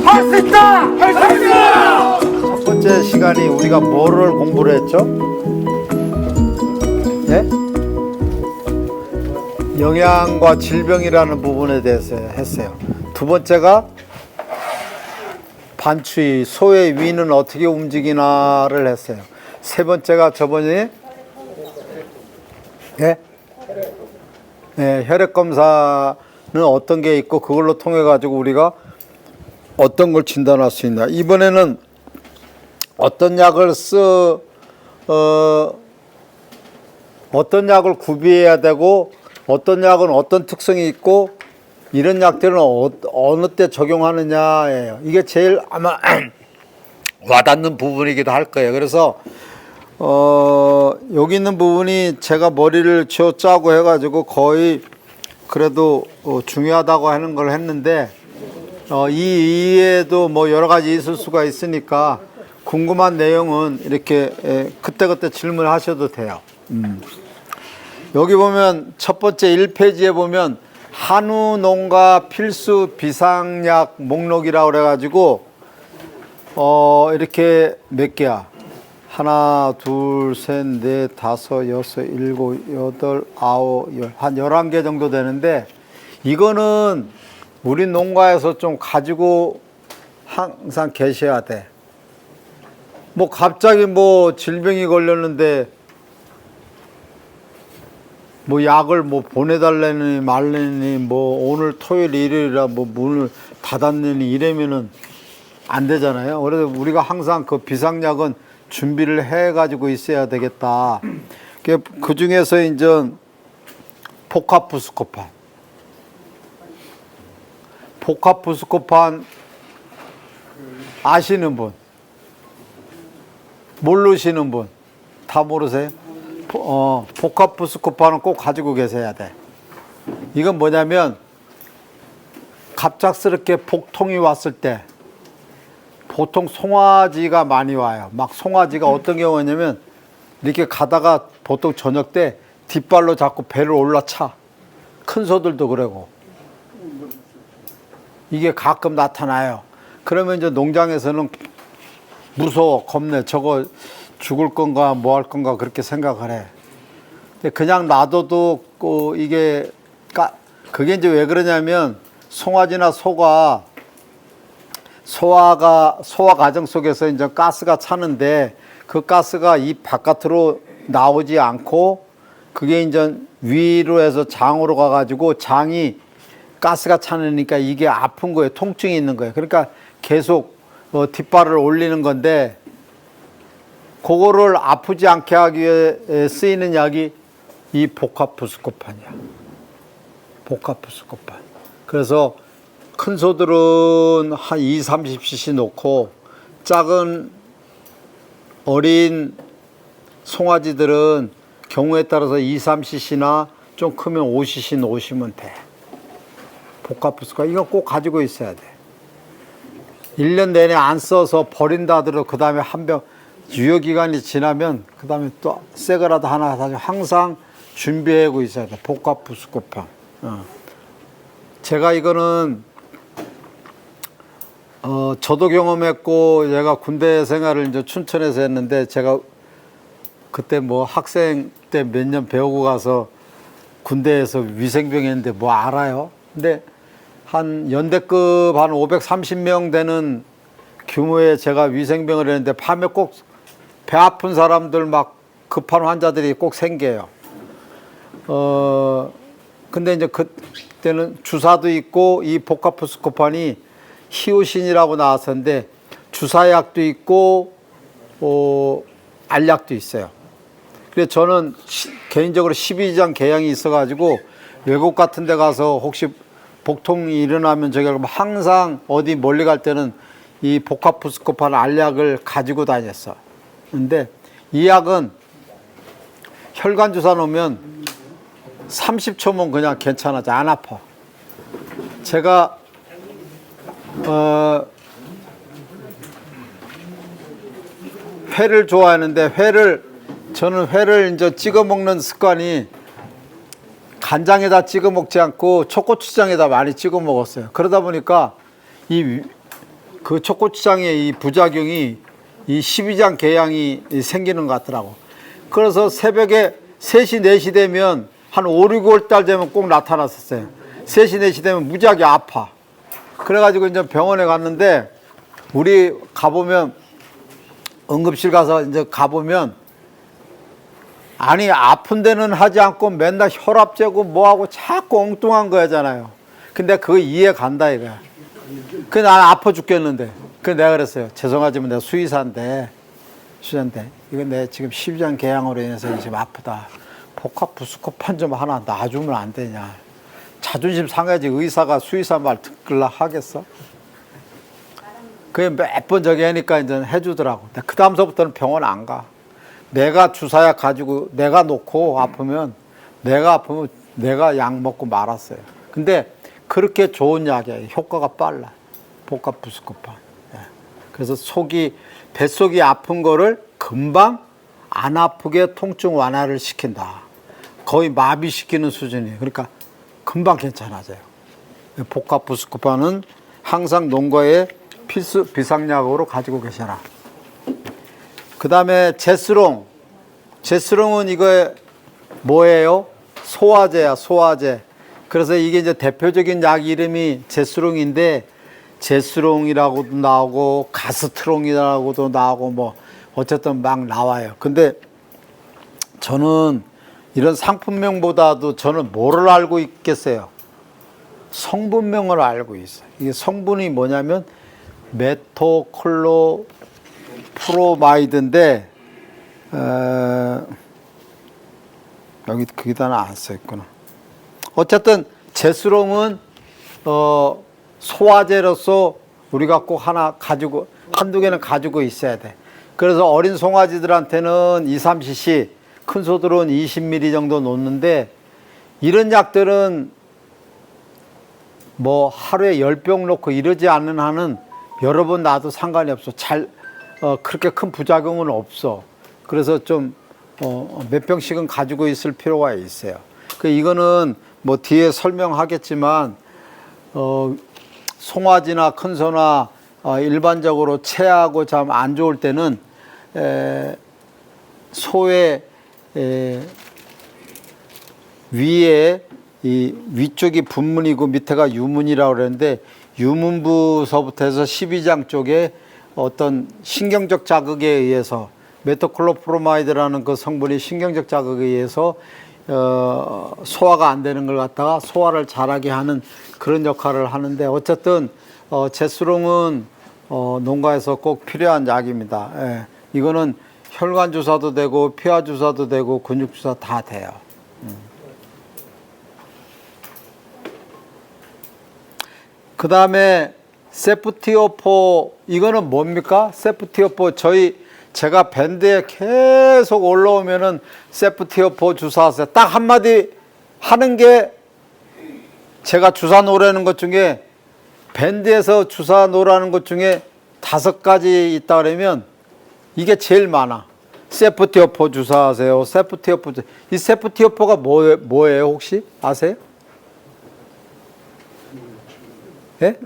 할 수 있다! 할 수 있다! 첫 번째 시간이 우리가 뭐를 공부를 했죠? 예? 영양과 질병이라는 부분에 대해서 했어요. 두 번째가 반추위, 소의 위는 어떻게 움직이나를 했어요. 세 번째가 저번에 예? 네, 혈액 검사는 어떤 게 있고 그걸로 통해 가지고 우리가 어떤 걸 진단할 수 있나. 이번에는 어떤 약을 어떤 약을 구비해야 되고 어떤 약은 어떤 특성이 있고 이런 약들은 어느 때 적용하느냐예요. 이게 제일 아마 와닿는 부분이기도 할 거예요. 그래서 여기 있는 부분이 제가 머리를 쥐어 짜고 해가지고 거의 그래도 중요하다고 하는 걸 했는데 이 이외에도 뭐 여러 가지 있을 수가 있으니까 궁금한 내용은 이렇게 그때그때 질문하셔도 돼요. 여기 보면 첫 번째 1페이지에 보면 한우 농가 필수 비상약 목록이라고 그래가지고 이렇게 몇 개야? 하나, 둘, 셋, 넷, 다섯, 여섯, 일곱, 여덟, 아홉, 열, 한 11개 정도 되는데 이거는 우리 농가에서 좀 가지고 항상 계셔야 돼. 뭐 갑자기 뭐 질병이 걸렸는데 뭐 약을 뭐 보내달라니 말라니 뭐 오늘 토요일 일요일이라 뭐 문을 닫았느니 이러면은 안 되잖아요. 그래서 우리가 항상 그 비상약은 준비를 해 가지고 있어야 되겠다. 그 중에서 이제 포카푸스코판 아시는 분, 모르시는 분 다 모르세요? 포카푸스코판은 꼭 가지고 계셔야 돼. 이건 뭐냐면 갑작스럽게 복통이 왔을 때 보통 송아지가 많이 와요. 막 송아지가 어떤 경우냐면 이렇게 가다가 보통 저녁 때 뒷발로 자꾸 배를 올라차. 큰 소들도 그러고. 이게 가끔 나타나요. 그러면 이제 농장에서는 무서워, 겁내. 저거 죽을 건가 뭐 할 건가 그렇게 생각을 해. 근데 그냥 놔둬도 이게 그게 이제 왜 그러냐면 송아지나 소가 소화 과정 속에서 이제 가스가 차는데 그 가스가 입 바깥으로 나오지 않고 그게 이제 위로 해서 장으로 가가지고 장이 가스가 차니까 이게 아픈 거예요. 통증이 있는 거예요. 그러니까 계속 뒷발을 올리는 건데 그거를 아프지 않게 하기 위해 쓰이는 약이 이 포카푸스코판이야. 포카푸스코판. 그래서 큰 소들은 한 30cc 놓고 작은 어린 송아지들은 경우에 따라서 30cc나 좀 크면 5cc 놓으시면 돼. 포카푸스코판. 이거 꼭 가지고 있어야 돼. 1년 내내 안 써서 버린다 하더라도 그 다음에 한 병 유효기간이 지나면 그 다음에 또 새 거라도 하나 사서 항상 준비하고 있어야 돼. 포카푸스코판. 제가 이거는 저도 경험했고 제가 군대 생활을 이제 춘천에서 했는데 제가 그때 뭐 학생 때 몇 년 배우고 가서 군대에서 위생병 했는데 뭐 알아요? 근데 한 연대급 한 530명 되는 규모의 제가 위생병을 했는데 밤에 꼭 배 아픈 사람들 막 급한 환자들이 꼭 생겨요. 근데 이제 그때는 주사도 있고 이 포카푸스코판이 히오신이라고 나왔었는데 주사약도 있고 알약도 있어요. 그래서 저는 개인적으로 12장 개양이 있어가지고 외국 같은 데 가서 혹시 복통이 일어나면 저기 항상 어디 멀리 갈 때는 이 포카푸스코판 알약을 가지고 다녔어. 근데 이 약은 혈관 주사 놓으면 30초면 그냥 괜찮아져. 안 아파. 제가 회를 좋아하는데 저는 회를 이제 찍어 먹는 습관이 간장에다 찍어 먹지 않고 초고추장에다 많이 찍어 먹었어요. 그러다 보니까 그 초고추장의 이 부작용이 이 12장 궤양이 생기는 것 같더라고. 그래서 새벽에 3시, 4시 되면 한 5, 6월 달 되면 꼭 나타났었어요. 3시, 4시 되면 무지하게 아파. 그래가지고 이제 병원에 갔는데 우리 가보면 응급실 가서 이제 가보면 아니 아픈 데는 하지 않고 맨날 혈압 재고 뭐하고 자꾸 엉뚱한 거잖아요. 근데 그거 이해 간다 이거야. 그 난 아파 죽겠는데. 그 내가 그랬어요. 죄송하지만 내가 수의사인데 이거 내 지금 12장 궤양으로 인해서 지금 아프다. 복합부스코판 좀 하나 놔주면 안 되냐. 자존심 상해야지 의사가 수의사 말 듣길라 하겠어? 그게 몇 번 저기 하니까 이제 해주더라고. 그 다음서부터는 병원 안 가. 내가 주사약 가지고 내가 놓고 아프면 내가 약 먹고 말았어요. 근데 그렇게 좋은 약이에요. 효과가 빨라. 복합부스코판. 그래서 뱃속이 아픈 거를 금방 안 아프게 통증 완화를 시킨다. 거의 마비시키는 수준이에요. 그러니까 금방 괜찮아져요. 복합부스코판은 항상 농가에 필수 비상약으로 가지고 계셔라. 그 다음에 제스롱은 이거 뭐예요? 소화제야, 소화제. 그래서 이게 이제 대표적인 약 이름이 제스롱인데 제스롱이라고도 나오고 가스트롱이라고도 나오고 뭐 어쨌든 막 나와요. 근데 저는 이런 상품명보다도 저는 뭐를 알고 있겠어요? 성분명을 알고 있어요. 이게 성분이 뭐냐면 메토클로프로마이드인데 여기 거기다는 안 써있구나. 어쨌든 제스롱은 소화제로서 우리가 꼭 하나 가지고 한두 개는 가지고 있어야 돼. 그래서 어린 송아지들한테는 2-3cc, 큰 소들은 20ml 정도 놓는데 이런 약들은 뭐 하루에 10병 놓고 이러지 않는 한은 여러 번 놔도 상관이 없어. 그렇게 큰 부작용은 없어. 그래서 좀 몇 병씩은 가지고 있을 필요가 있어요. 이거는 뭐 뒤에 설명하겠지만 송아지나 큰 소나 일반적으로 체하고 참 안 좋을 때는 소의 위에 이 위쪽이 분문이고 밑에가 유문이라고 그러는데 유문부서부터 해서 12장 쪽에 어떤 신경적 자극에 의해서 메토클로프로마이드라는 그 성분이 신경적 자극에 의해서 소화가 안 되는 걸 갖다가 소화를 잘하게 하는 그런 역할을 하는데 어쨌든 제스롱은 농가에서 꼭 필요한 약입니다. 예. 이거는 혈관 주사도 되고 피하 주사도 되고 근육 주사 다 돼요. 그 다음에 세프티오포 이거는 뭡니까? 세프티오포 제가 밴드에 계속 올라오면은 세프티오포 주사하세요. 딱 한마디 하는 게 제가 주사 놓으라는 것 중에 밴드에서 주사 놓으라는 것 중에 5가지 있다 그러면 이게 제일 많아. 세프티오포 주사하세요. 세프티오포 이 세프티오포가 뭐예요 혹시 아세요? 예?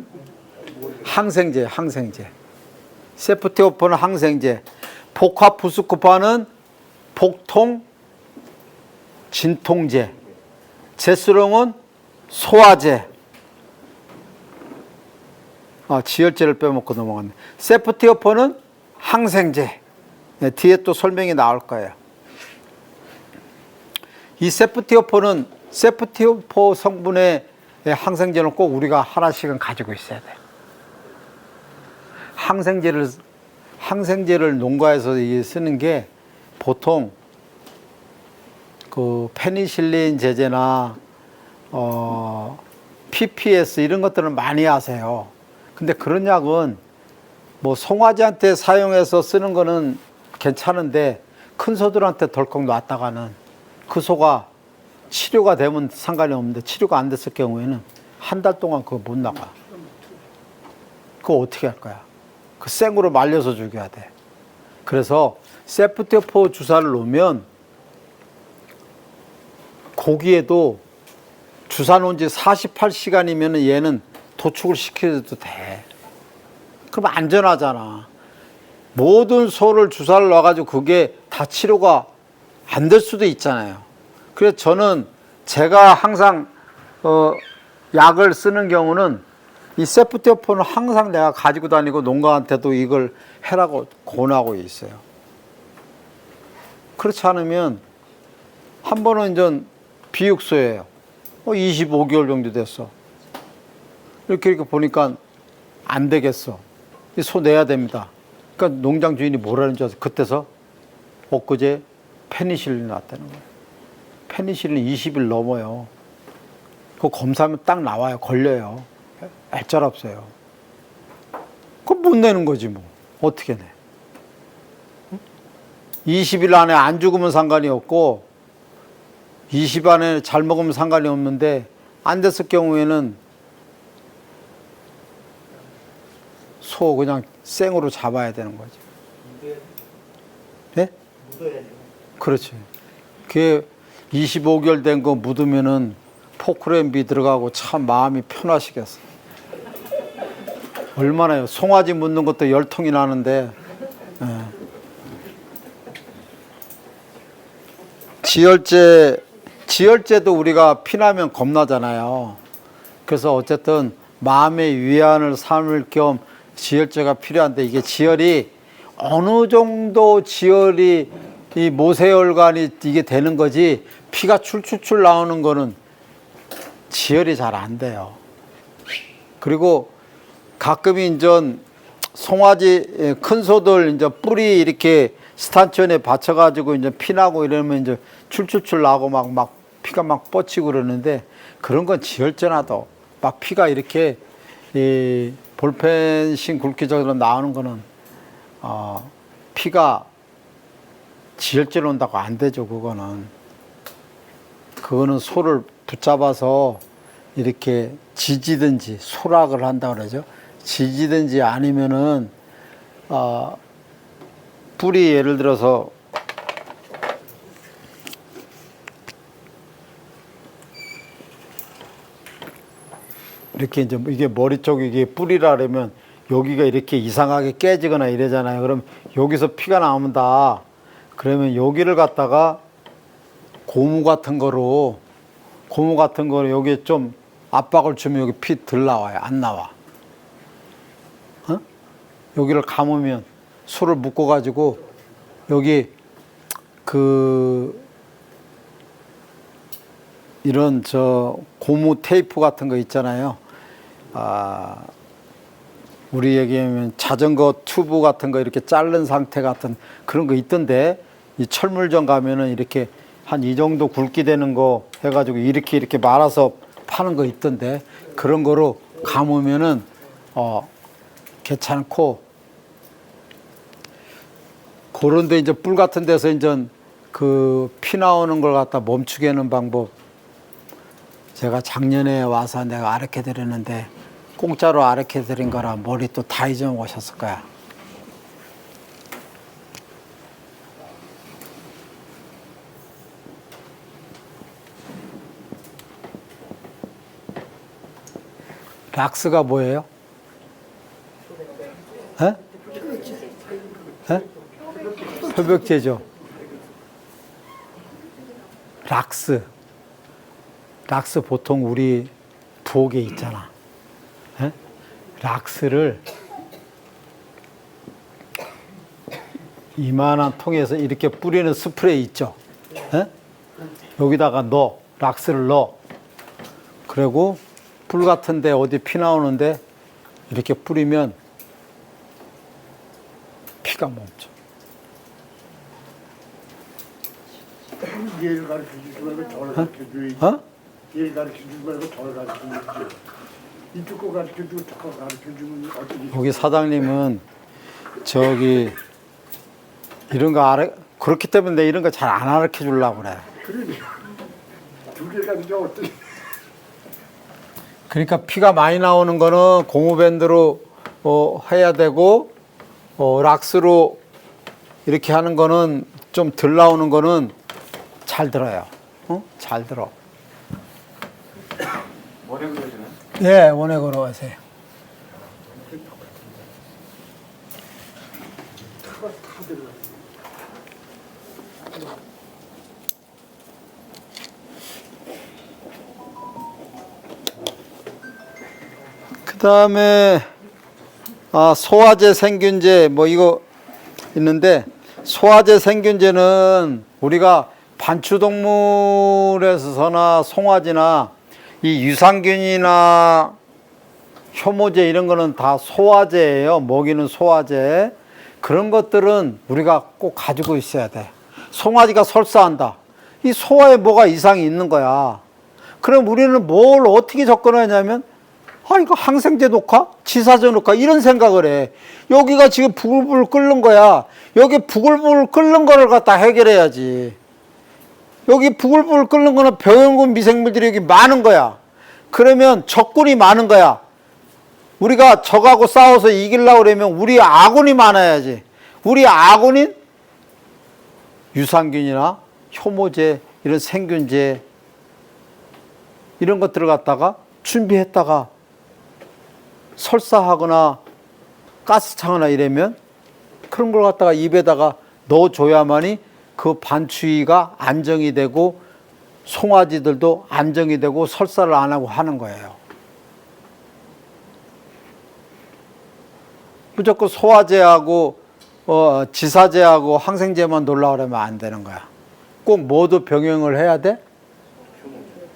항생제. 세프티오포는 항생제. 복합부스코판은 복통, 진통제. 제스롱은 소화제. 지혈제를 빼먹고 넘어갔네. 세프티오포는 항생제. 네, 뒤에 또 설명이 나올 거예요. 이 세프티오포는 세프티오포 성분의 항생제는 꼭 우리가 하나씩은 가지고 있어야 돼요. 항생제를 농가에서 쓰는 게 보통 그 페니실린 제제나 PPS 이런 것들은 많이 하세요. 근데 그런 약은 뭐 송아지한테 사용해서 쓰는 거는 괜찮은데 큰 소들한테 덜컥 놨다가는 그 소가 치료가 되면 상관이 없는데 치료가 안 됐을 경우에는 한 달 동안 그거 못 나가. 그거 어떻게 할 거야? 그 생으로 말려서 죽여야 돼. 그래서 세프티오포 주사를 놓으면 고기에도 주사 놓은 지 48시간이면 얘는 도축을 시켜도 돼. 그럼 안전하잖아. 모든 소를 주사를 놔가지고 그게 다 치료가 안 될 수도 있잖아요. 그래서 저는 제가 항상 약을 쓰는 경우는 이 세프티오폰을 항상 내가 가지고 다니고 농가한테도 이걸 해라고 권하고 있어요. 그렇지 않으면 한 번은 이제 비육소예요. 25개월 정도 됐어. 이렇게 보니까 안 되겠어. 이 소 내야 됩니다. 그러니까 농장 주인이 뭐라는 줄 알았어. 그때서 엊그제 페니실린 났다는 거예요. 페니실린 20일 넘어요. 그거 검사하면 딱 나와요. 걸려요. 알짤없어요. 그거 못 내는 거지 뭐. 어떻게 내? 20일 안에 안 죽으면 상관이 없고 20일 안에 잘 먹으면 상관이 없는데 안 됐을 경우에는 소 그냥 생으로 잡아야 되는 거지. 네? 그렇지. 그게 25개월 된 거 묻으면은 포크램비 들어가고 참 마음이 편하시겠어. 얼마나요? 송아지 묻는 것도 10통이 나는데. 예. 지혈제도 우리가 피나면 겁나잖아요. 그래서 어쨌든 마음의 위안을 삼을 겸 지혈제가 필요한데 이게 지혈이 어느 정도 지혈이 이 모세혈관이 이게 되는 거지 피가 출출출 나오는 거는 지혈이 잘 안 돼요. 그리고 가끔 이제 송아지 큰 소들 이제 뿔이 이렇게 스탄천에 받쳐가지고 이제 피나고 이러면 이제 출출출 나고 막 피가 막 뻗치고 그러는데 그런 건 지혈제나도 막 피가 이렇게 이 볼펜신 굵기적으로 나오는 거는 피가 지혈제로 온다고 안 되죠. 그거는 소를 붙잡아서 이렇게 지지든지 소락을 한다고 그러죠. 지지든지 아니면은 뿔이 예를 들어서 이렇게 이제 이게 머리 쪽에 이게 뿔이라 그러면 여기가 이렇게 이상하게 깨지거나 이러잖아요. 그럼 여기서 피가 나온다. 그러면 여기를 갖다가 고무 같은 거로 여기에 좀 압박을 주면 여기 피 덜 나와요. 안 나와. 여기를 감으면 소를 묶어 가지고 여기 이런 고무 테이프 같은 거 있잖아요. 우리 얘기하면 자전거 튜브 같은 거 이렇게 자른 상태 같은 그런 거 있던데 이 철물점 가면은 이렇게 한 이 정도 굵기 되는 거 해가지고 이렇게 말아서 파는 거 있던데 그런 거로 감으면은 괜찮고 그런데 이제 뿔 같은 데서 이제 그 피 나오는 걸 갖다 멈추게 하는 방법 제가 작년에 와서 내가 아르켜 드렸는데 공짜로 아르켜 드린 거라 머리 또 다 잊어먹으셨을 거야. 락스가 뭐예요? 에? 에? 협약제죠. 락스 보통 우리 부엌에 있잖아. 에? 락스를 이만한 통에서 이렇게 뿌리는 스프레이 있죠. 에? 여기다가 락스를 넣어. 그리고 뿔 같은데 어디 피 나오는데 이렇게 뿌리면 피가 멈춰. 얘를 가르쳐주지 말고 덜 가르쳐줘야지. 얘를 가르쳐주지 말고 덜 가르쳐줘야지. 이쪽 거 가르쳐주고 저쪽 거 가르쳐주면 어떻게. 여기 사장님은 이런 거 그렇기 때문에 내 이런 거 잘 안 가르쳐 주려고 그래. 그러니까 두 개 가르쳐 어떻게. 그러니까 피가 많이 나오는 거는 고무밴드로 해야 되고 락스로 이렇게 하는 거는 좀 덜 나오는 거는 잘 들어요. 잘 들어. 원액으로 하시나요? 예, 원액으로 하세요. 타가 다 들어가요. 그 다음에 소화제 생균제 뭐 이거 있는데, 소화제 생균제는 우리가 반추동물에서나 송아지나 이 유산균이나 효모제 이런 거는 다 소화제예요. 먹이는 소화제. 그런 것들은 우리가 꼭 가지고 있어야 돼. 송아지가 설사한다. 이 소화에 뭐가 이상이 있는 거야. 그럼 우리는 뭘 어떻게 접근하냐면, 이거 항생제 녹화? 지사제 녹화? 이런 생각을 해. 여기가 지금 부글부글 끓는 거야. 여기 부글부글 끓는 거를 갖다 해결해야지. 여기 부글부글 끓는 거는 병원군 미생물들이 여기 많은 거야. 그러면 적군이 많은 거야. 우리가 적하고 싸워서 이기려고 그러면 우리 아군이 많아야지. 우리 아군인 유산균이나 효모제, 이런 생균제, 이런 것들을 갖다가 준비했다가 설사하거나 가스차거나 이러면 그런 걸 갖다가 입에다가 넣어줘야만이 그 반추위가 안정이 되고 송아지들도 안정이 되고 설사를 안 하고 하는 거예요. 무조건 소화제하고 지사제하고 항생제만 놓으려고 그러면 안 되는 거야. 꼭 모두 병행을 해야 돼.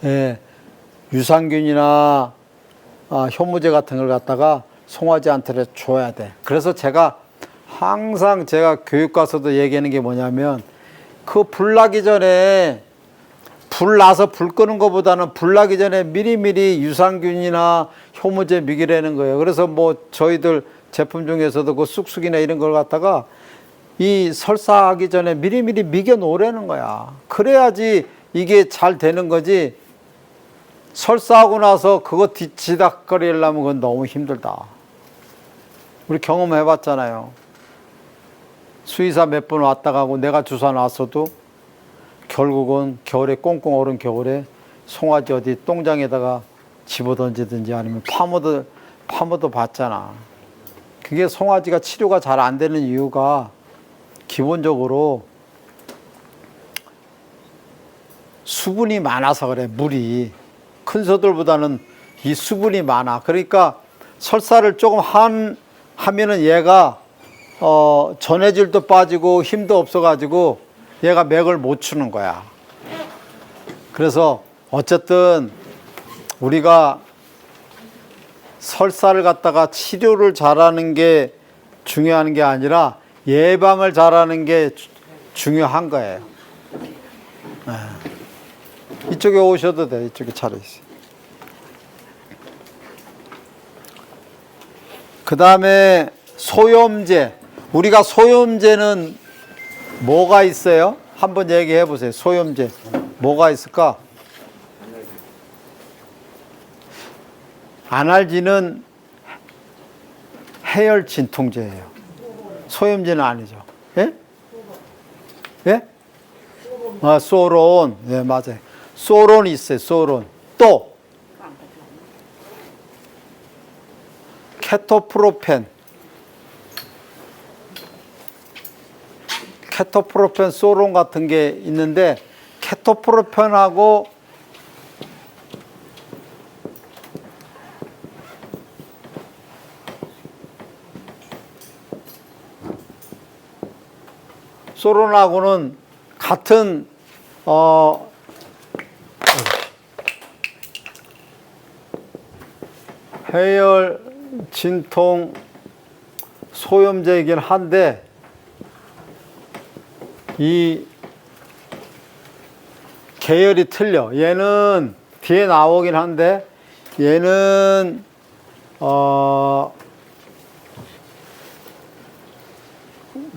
예, 유산균이나 효모제 같은 걸 갖다가 송아지한테 줘야 돼. 그래서 제가 항상 교육 가서도 얘기하는 게 뭐냐면, 그 불 나기 전에, 불 나서 불 끄는 것보다는 불 나기 전에 미리미리 유산균이나 효모제 미기라는 거예요. 그래서 뭐 저희들 제품 중에서도 그 쑥쑥이나 이런 걸 갖다가 이 설사하기 전에 미리미리 미겨 놓으라는 거야. 그래야지 이게 잘 되는 거지. 설사하고 나서 그거 뒤치닥거리려면 그건 너무 힘들다. 우리 경험해 봤잖아요. 수의사 몇 번 왔다 가고 내가 주사 놨어도 결국은 겨울에 꽁꽁 얼은 겨울에 송아지 어디 똥장에다가 집어던지든지 아니면 파묻어 봤잖아. 그게 송아지가 치료가 잘 안 되는 이유가 기본적으로 수분이 많아서 그래. 물이 큰 소들보다는 이 수분이 많아. 그러니까 설사를 조금 하면은 얘가 전해질도 빠지고 힘도 없어가지고 얘가 맥을 못 추는 거야. 그래서 어쨌든 우리가 설사를 갖다가 치료를 잘하는 게 중요한 게 아니라 예방을 잘하는 게 중요한 거예요. 이쪽에 오셔도 돼. 이쪽에 차려 있어요. 그 다음에 소염제. 우리가 소염제는 뭐가 있어요? 한번 얘기해 보세요. 소염제 뭐가 있을까? 아날진은 해열 진통제예요. 소염제는 아니죠. 예? 예? 소론. 예, 맞아요. 소론이 있어요. 소론. 또 케토프로펜. 케토프로펜, 소론 같은 게 있는데, 케토프로펜하고 소론하고는 같은 해열 진통 소염제이긴 한데, 이 계열이 틀려. 얘는 뒤에 나오긴 한데, 얘는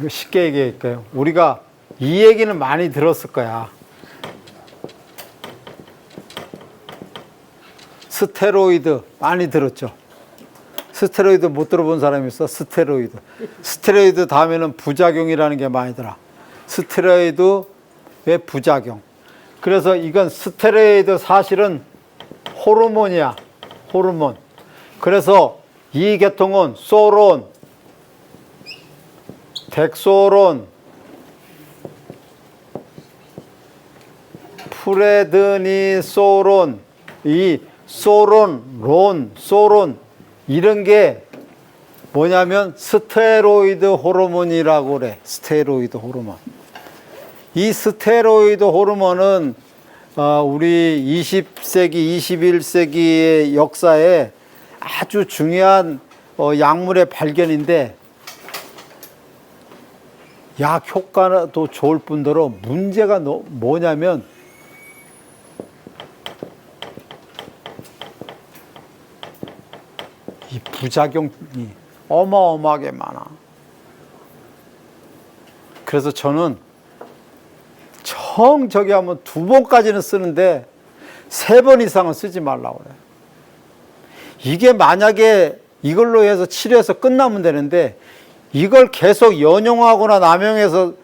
쉽게 얘기할까요? 우리가 이 얘기는 많이 들었을 거야. 스테로이드 많이 들었죠. 스테로이드 못 들어본 사람이 있어? 스테로이드. 스테로이드 다음에는 부작용이라는 게 많이 들어. 스테로이드의 부작용. 그래서 이건 스테로이드 사실은 호르몬이야. 호르몬. 그래서 이 계통은 소론, 덱소론, 프레드니소론, 이 소론 이런 게 뭐냐면 스테로이드 호르몬이라고 그래. 스테로이드 호르몬. 이 스테로이드 호르몬은 우리 20세기, 21세기의 역사에 아주 중요한 약물의 발견인데 약 효과도 좋을 뿐더러 문제가 뭐냐면 이 부작용이 어마어마하게 많아. 그래서 저는 저기 하면 2번까지는 쓰는데 3번 이상은 쓰지 말라고 그래요. 이게 만약에 이걸로 해서 치료해서 끝나면 되는데 이걸 계속 연용하거나 남용해서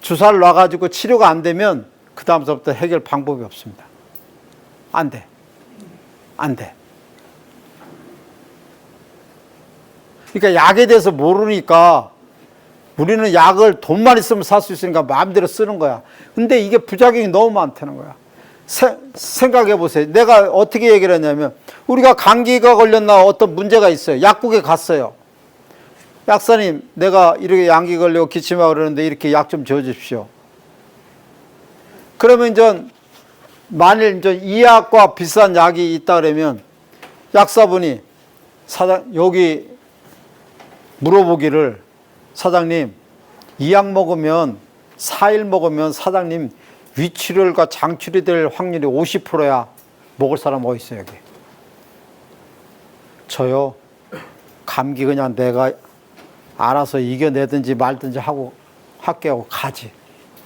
주사를 놔가지고 치료가 안 되면 그 다음서부터 해결 방법이 없습니다. 안 돼. 안 돼. 그러니까 약에 대해서 모르니까 우리는 약을 돈만 있으면 살 수 있으니까 마음대로 쓰는 거야. 근데 이게 부작용이 너무 많다는 거야. 생각해 보세요. 내가 어떻게 얘기를 했냐면 우리가 감기가 걸렸나 어떤 문제가 있어요. 약국에 갔어요. 약사님, 내가 이렇게 감기 걸리고 기침하고 그러는데 이렇게 약 좀 지어주십시오. 그러면 이제 만일 이제 이 약과 비싼 약이 있다 그러면 약사분이 여기 물어보기를 사장님, 이 약 먹으면 4일 먹으면 사장님 위출혈과 장출이 될 확률이 50%야. 먹을 사람 어디 있어요, 여기? 저요. 감기 그냥 내가 알아서 이겨내든지 말든지 하고 할게요. 가지.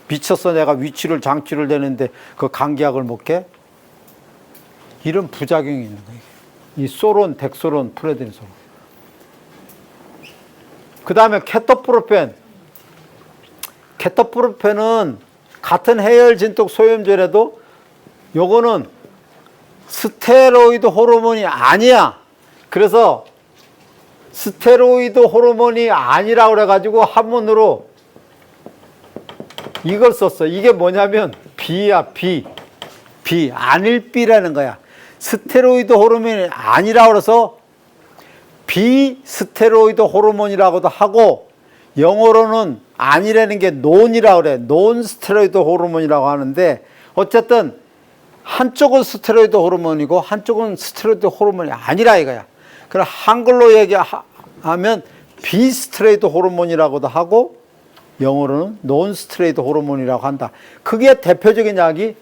미쳤어. 내가 위출혈 장출혈 되는데 그 감기약을 먹게? 이런 부작용이 있는 거예요. 이 소론, 덱소론, 프레드니소론. 그 다음에 케토프로펜. 케토프로펜은 같은 해열 진통 소염제라도 요거는 스테로이드 호르몬이 아니야. 그래서 스테로이드 호르몬이 아니라고 그래가지고 한문으로 이걸 썼어. 이게 뭐냐면 비야, 비. 아닐비라는 거야. 스테로이드 호르몬이 아니라고 그래서 비스테로이드 호르몬이라고도 하고 영어로는 아니라는 게 논이라고 그래. 논스테로이드 호르몬이라고 하는데 어쨌든 한쪽은 스테로이드 호르몬이고 한쪽은 스테로이드 호르몬이 아니라 이거야. 그럼 한글로 얘기하면 비스테로이드 호르몬이라고도 하고 영어로는 논스테로이드 호르몬이라고 한다. 그게 대표적인 약이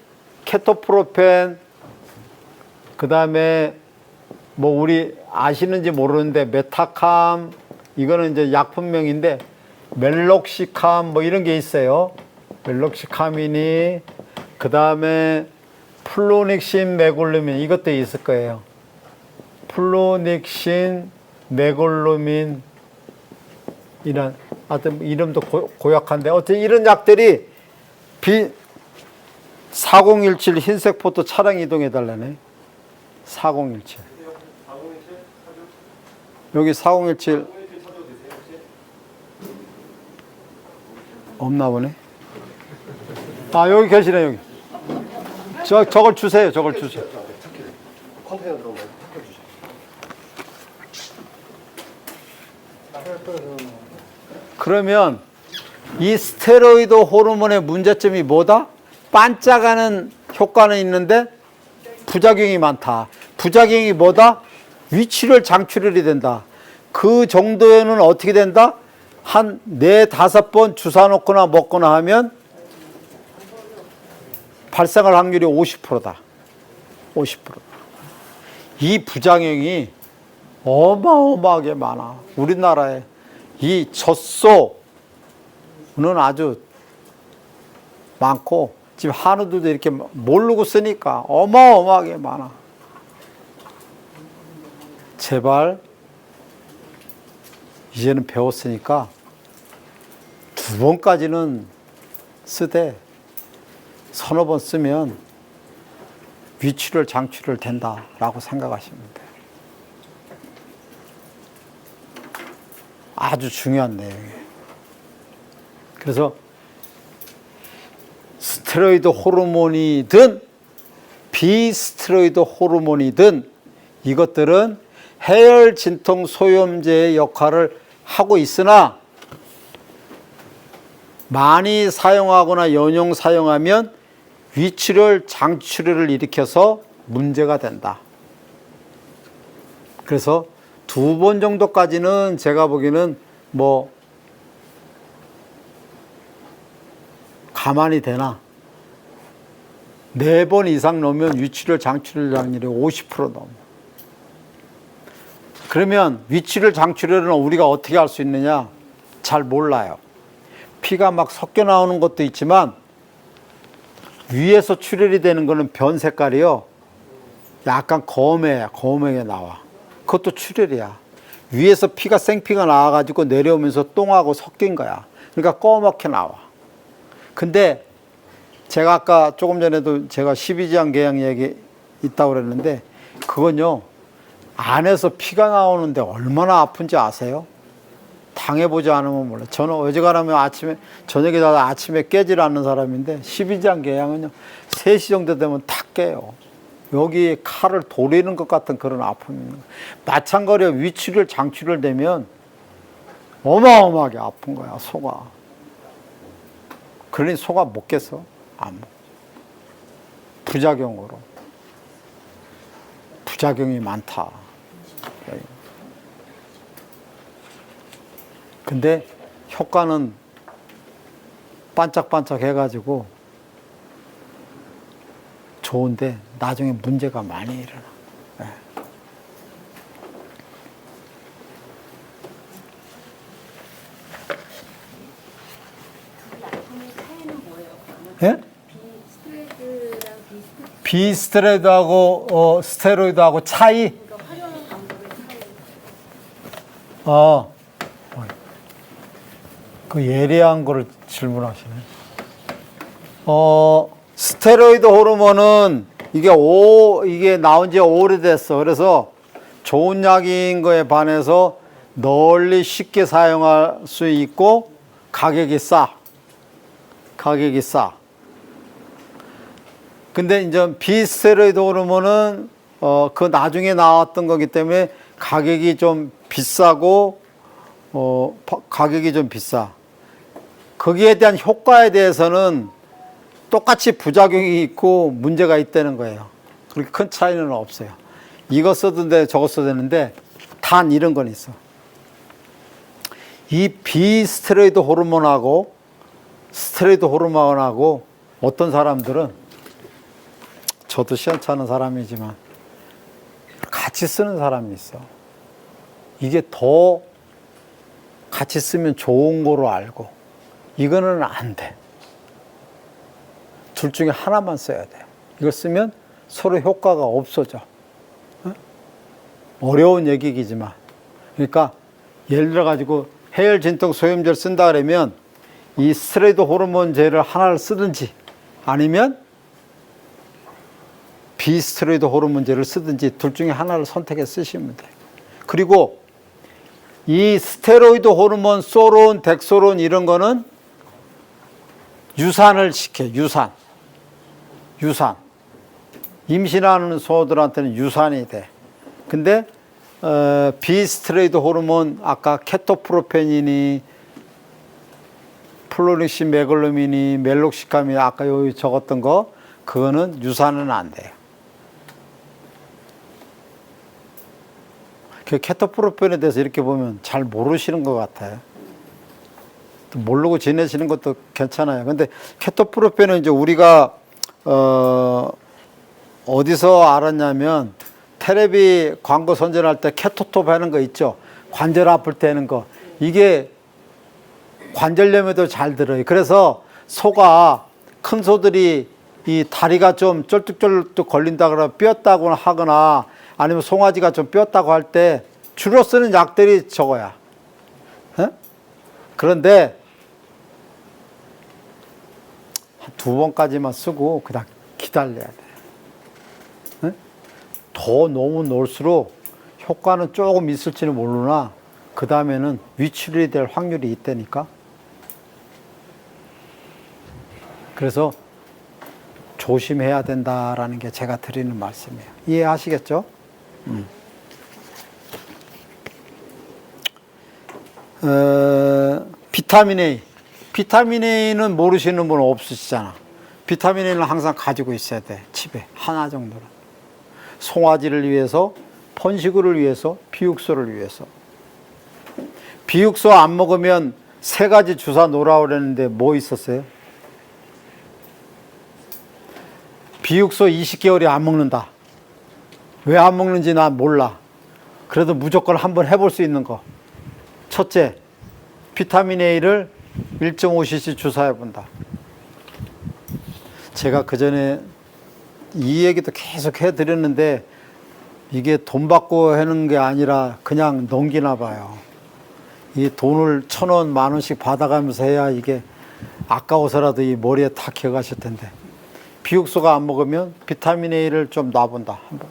케토프로펜, 그 다음에 뭐 우리 아시는지 모르는데 메타캄, 이거는 이제 약품명인데 멜록시캄 뭐 이런 게 있어요. 멜록시카민이, 그 다음에 플로닉신 메골루민, 이것도 있을 거예요. 플로닉신 메골루민 이런 하여튼 이름도 고약한데 어쨌든 이런 약들이 4017 흰색 포토 차량 이동해 달라네. 4017 여기 4017 없나 보네. 아, 여기 계시네. 여기 저걸 주세요. 저걸 주세요. 컨테이너 들어온 거 그러면 이 스테로이드 호르몬의 문제점이 뭐다? 반짝하는 효과는 있는데 부작용이 많다. 부작용이 뭐다? 위출혈, 장출혈이 된다. 그 정도에는 어떻게 된다? 한 4, 5번 주사 놓거나 먹거나 하면 발생할 확률이 50%다. 50%. 이 부작용이 어마어마하게 많아. 우리나라에 이 젖소는 아주 많고 지금 한우들도 이렇게 모르고 쓰니까 어마어마하게 많아. 제발 이제는 배웠으니까 2번까지는 쓰되 서너 번 쓰면 위출혈, 장출혈 된다라고 생각하시면 돼요. 아주 중요한 내용이에요. 그래서 스테로이드 호르몬이든 비스테로이드 호르몬이든 이것들은 해열 진통 소염제의 역할을 하고 있으나 많이 사용하거나 연용 사용하면 위출혈, 장출혈을 일으켜서 문제가 된다. 그래서 2번 정도까지는 제가 보기에는 뭐 가만히 되나 4번 이상 넣으면 위출혈, 장출혈 확률이 50% 넘어. 그러면 위출혈, 장출혈은 우리가 어떻게 할 수 있느냐? 잘 몰라요. 피가 막 섞여 나오는 것도 있지만 위에서 출혈이 되는 거는 변 색깔이요. 약간 검하게 나와. 그것도 출혈이야. 위에서 피가 생피가 나와가지고 내려오면서 똥하고 섞인 거야. 그러니까 꺼멓게 나와. 근데 제가 아까 조금 전에도 제가 12지향 궤양 얘기 있다고 그랬는데 그건요. 안에서 피가 나오는데 얼마나 아픈지 아세요? 당해보지 않으면 몰라요. 저는 어지간하면 저녁에 자다 아침에 깨질 않는 사람인데 12지향 궤양은요. 3시 정도 되면 탁 깨요. 여기 칼을 도리는 것 같은 그런 아픔이 있는 거예요. 마찬가지로 위출혈, 장출혈 되면 어마어마하게 아픈 거야, 소가. 그러니 소가 먹겠어? 안 먹어. 부작용으로. 부작용이 많다. 근데 효과는 반짝반짝 해가지고 좋은데 나중에 문제가 많이 일어나. 네. 예? 비스테로이드하고 스테로이드하고 차이? 그러니까 활용 방법의 차이. 그 예리한 거를 질문하시네. 스테로이드 호르몬은 이게 나온 지 오래됐어. 그래서 좋은 약인 거에 반해서 널리 쉽게 사용할 수 있고 가격이 싸. 근데 이제 비스테로이드 호르몬은 그 나중에 나왔던 거기 때문에 가격이 좀 비싸고 가격이 좀 비싸. 거기에 대한 효과에 대해서는 똑같이 부작용이 있고 문제가 있다는 거예요. 그렇게 큰 차이는 없어요. 이거 써도 돼, 저거 써도 되는데 단 이런 건 있어. 이 비스테로이드 호르몬하고 스테로이드 호르몬하고 어떤 사람들은 저도 시원찮은 사람이지만 같이 쓰는 사람이 있어. 이게 더 같이 쓰면 좋은 거로 알고 이거는 안 돼. 둘 중에 하나만 써야 돼. 이걸 쓰면 서로 효과가 없어져. 어려운 얘기이지만. 그러니까 예를 들어 가지고 해열 진통 소염제를 쓴다 그러면 이 스테로이드 호르몬제를 하나를 쓰든지 아니면 비스테로이드 호르몬제를 쓰든지 둘 중에 하나를 선택해 쓰시면 돼. 그리고 이 스테로이드 호르몬, 소론, 덱소론 이런 거는 유산을 시켜. 유산. 임신하는 소들한테는 유산이 돼. 근데 비스테로이드 호르몬 아까 케토프로페닌이 플로릭신 메글로민이 멜록시캄이 아까 여기 적었던 거 그거는 유산은 안 돼요. 그 케토프로펜에 대해서 이렇게 보면 잘 모르시는 것 같아요. 모르고 지내시는 것도 괜찮아요. 근데 케토프로펜은 이제 우리가 어디서 알았냐면 텔레비 광고 선전할 때 케토톱 하는 거 있죠. 관절 아플 때 하는 거. 이게 관절염에도 잘 들어요. 그래서 소가 큰 소들이 이 다리가 좀 쩔뚝쩔뚝 걸린다 그러면 뼈었다거나 하거나 아니면 송아지가 좀 뼈었다고 할 때 주로 쓰는 약들이 저거야. 에? 그런데 한 2번까지만 쓰고 그다음 기다려야 돼. 에? 더 너무 넣을수록 효과는 조금 있을지는 모르나 그 다음에는 위출이 될 확률이 있다니까. 그래서 조심해야 된다라는 게 제가 드리는 말씀이에요. 이해하시겠죠? 비타민 A. 비타민 A는 모르시는 분 없으시잖아. 비타민 A는 항상 가지고 있어야 돼. 집에 하나 정도는. 송아지를 위해서, 번식을 위해서, 비육소를 위해서. 비육소 안 먹으면 3가지 주사 놓으라고 그랬는데 뭐 있었어요? 비육소 20개월이 안 먹는다. 왜 안 먹는지 난 몰라. 그래도 무조건 한번 해볼 수 있는 거. 첫째, 비타민 A를 1.5cc 주사해 본다. 제가 그 전에 이 얘기도 계속 해드렸는데 이게 돈 받고 하는 게 아니라 그냥 넘기나 봐요. 이 돈을 1,000원, 10,000원씩 받아가면서 해야 이게 아까워서라도 이 머리에 다 기어가실 텐데. 비육소가 안 먹으면 비타민 A를 좀 놔본다. 한번.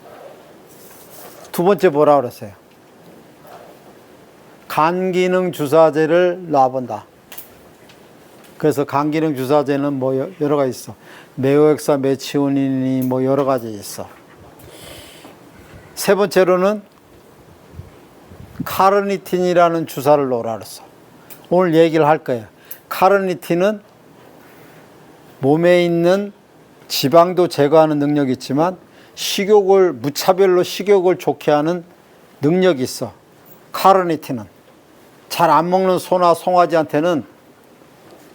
두 번째 뭐라 그랬어요? 간기능 주사제를 놔본다. 그래서 간기능 주사제는 뭐 여러 가지 있어. 메오엑사 메치오닌이 뭐 여러 가지 있어. 세 번째로는 카르니틴이라는 주사를 놓으라 그랬어. 오늘 얘기를 할 거예요. 카르니틴은 몸에 있는 지방도 제거하는 능력이 있지만 식욕을 무차별로 식욕을 좋게 하는 능력이 있어. 카르니틴은 잘 안 먹는 소나 송아지한테는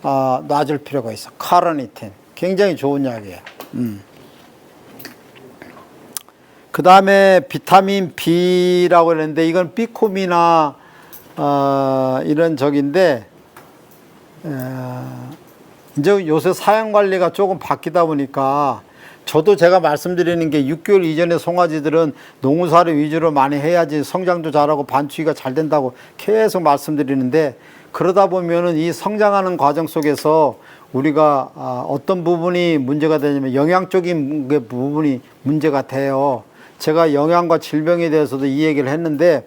놔줄 필요가 있어. 카르니틴 굉장히 좋은 약이에요. 그 다음에 비타민 B라고 했는데 이건 비콤이나 이런 적인데 이제 요새 사양 관리가 조금 바뀌다 보니까 저도 제가 말씀드리는 게 6개월 이전에 송아지들은 농우사료 위주로 많이 해야지 성장도 잘하고 반추기가 잘 된다고 계속 말씀드리는데, 그러다 보면은 이 성장하는 과정 속에서 우리가 어떤 부분이 문제가 되냐면 영양적인 부분이 문제가 돼요. 제가 영양과 질병에 대해서도 이 얘기를 했는데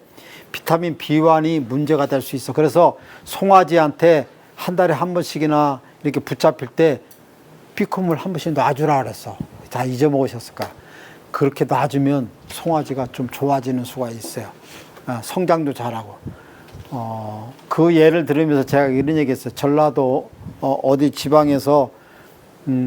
비타민 B1이 문제가 될 수 있어. 그래서 송아지한테 한 달에 한 번씩이나 이렇게 붙잡힐 때 비콤을 한 번씩 놔주라 그랬어. 다 잊어먹으셨을까. 그렇게 놔주면 송아지가 좀 좋아지는 수가 있어요. 성장도 잘하고. 그 예를 들으면서 제가 이런 얘기 했어요. 전라도 어디 지방에서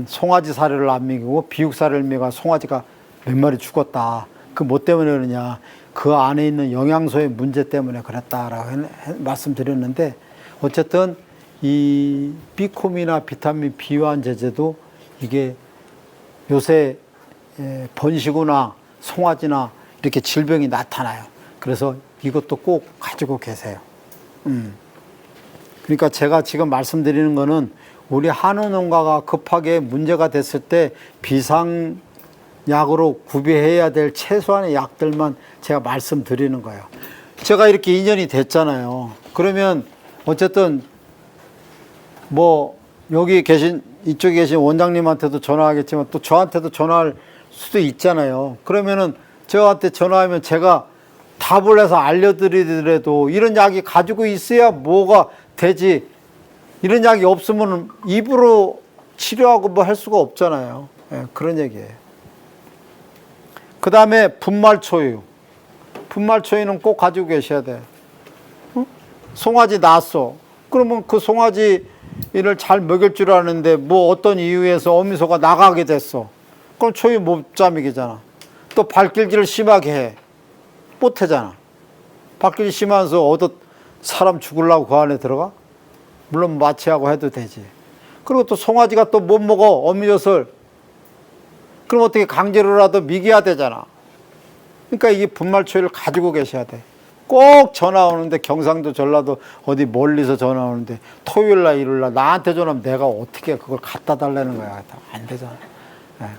송아지 사료를 안 먹이고 비육사료를 먹여 송아지가 몇 마리 죽었다. 그 뭐 때문에 그러냐. 그 안에 있는 영양소의 문제 때문에 그랬다라고 말씀드렸는데, 어쨌든 이 비콤이나 비타민 B1 제제도 이게 요새 번식우나 송아지나 이렇게 질병이 나타나요. 그래서 이것도 꼭 가지고 계세요. 그러니까 제가 지금 말씀드리는 거는 우리 한우 농가가 급하게 문제가 됐을 때 비상약으로 구비해야 될 최소한의 약들만 제가 말씀드리는 거예요. 제가 이렇게 2년이 됐잖아요. 그러면 어쨌든 뭐 여기 계신 이쪽에 계신 원장님한테도 전화하겠지만 또 저한테도 전화할 수도 있잖아요. 그러면은 저한테 전화하면 제가 답을 해서 알려드리더라도 이런 약이 가지고 있어야 뭐가 되지, 이런 약이 없으면 입으로 치료하고 뭐 할 수가 없잖아요. 그런 얘기예요. 그 다음에 분말초유. 분말초유는 꼭 가지고 계셔야 돼. 송아지 낳았어. 그러면 그 송아지를 잘 먹일 줄 아는데 뭐 어떤 이유에서 어미소가 나가게 됐어. 그럼 초유 못 잠이게잖아. 또 발길질을 심하게 해. 못하잖아. 발길질 심하면서 얻어 사람 죽으려고 그 안에 들어가? 물론 마취하고 해도 되지. 그리고 또 송아지가 또 못 먹어, 어미젖을. 그럼 어떻게 강제로라도 먹여야 되잖아. 그러니까 이 분말초유를 가지고 계셔야 돼. 꼭 전화 오는데, 경상도 전라도 어디 멀리서 전화 오는데 토요일날 일요일날 나한테 전화하면 내가 어떻게 그걸 갖다 달라는 거야. 안 되잖아.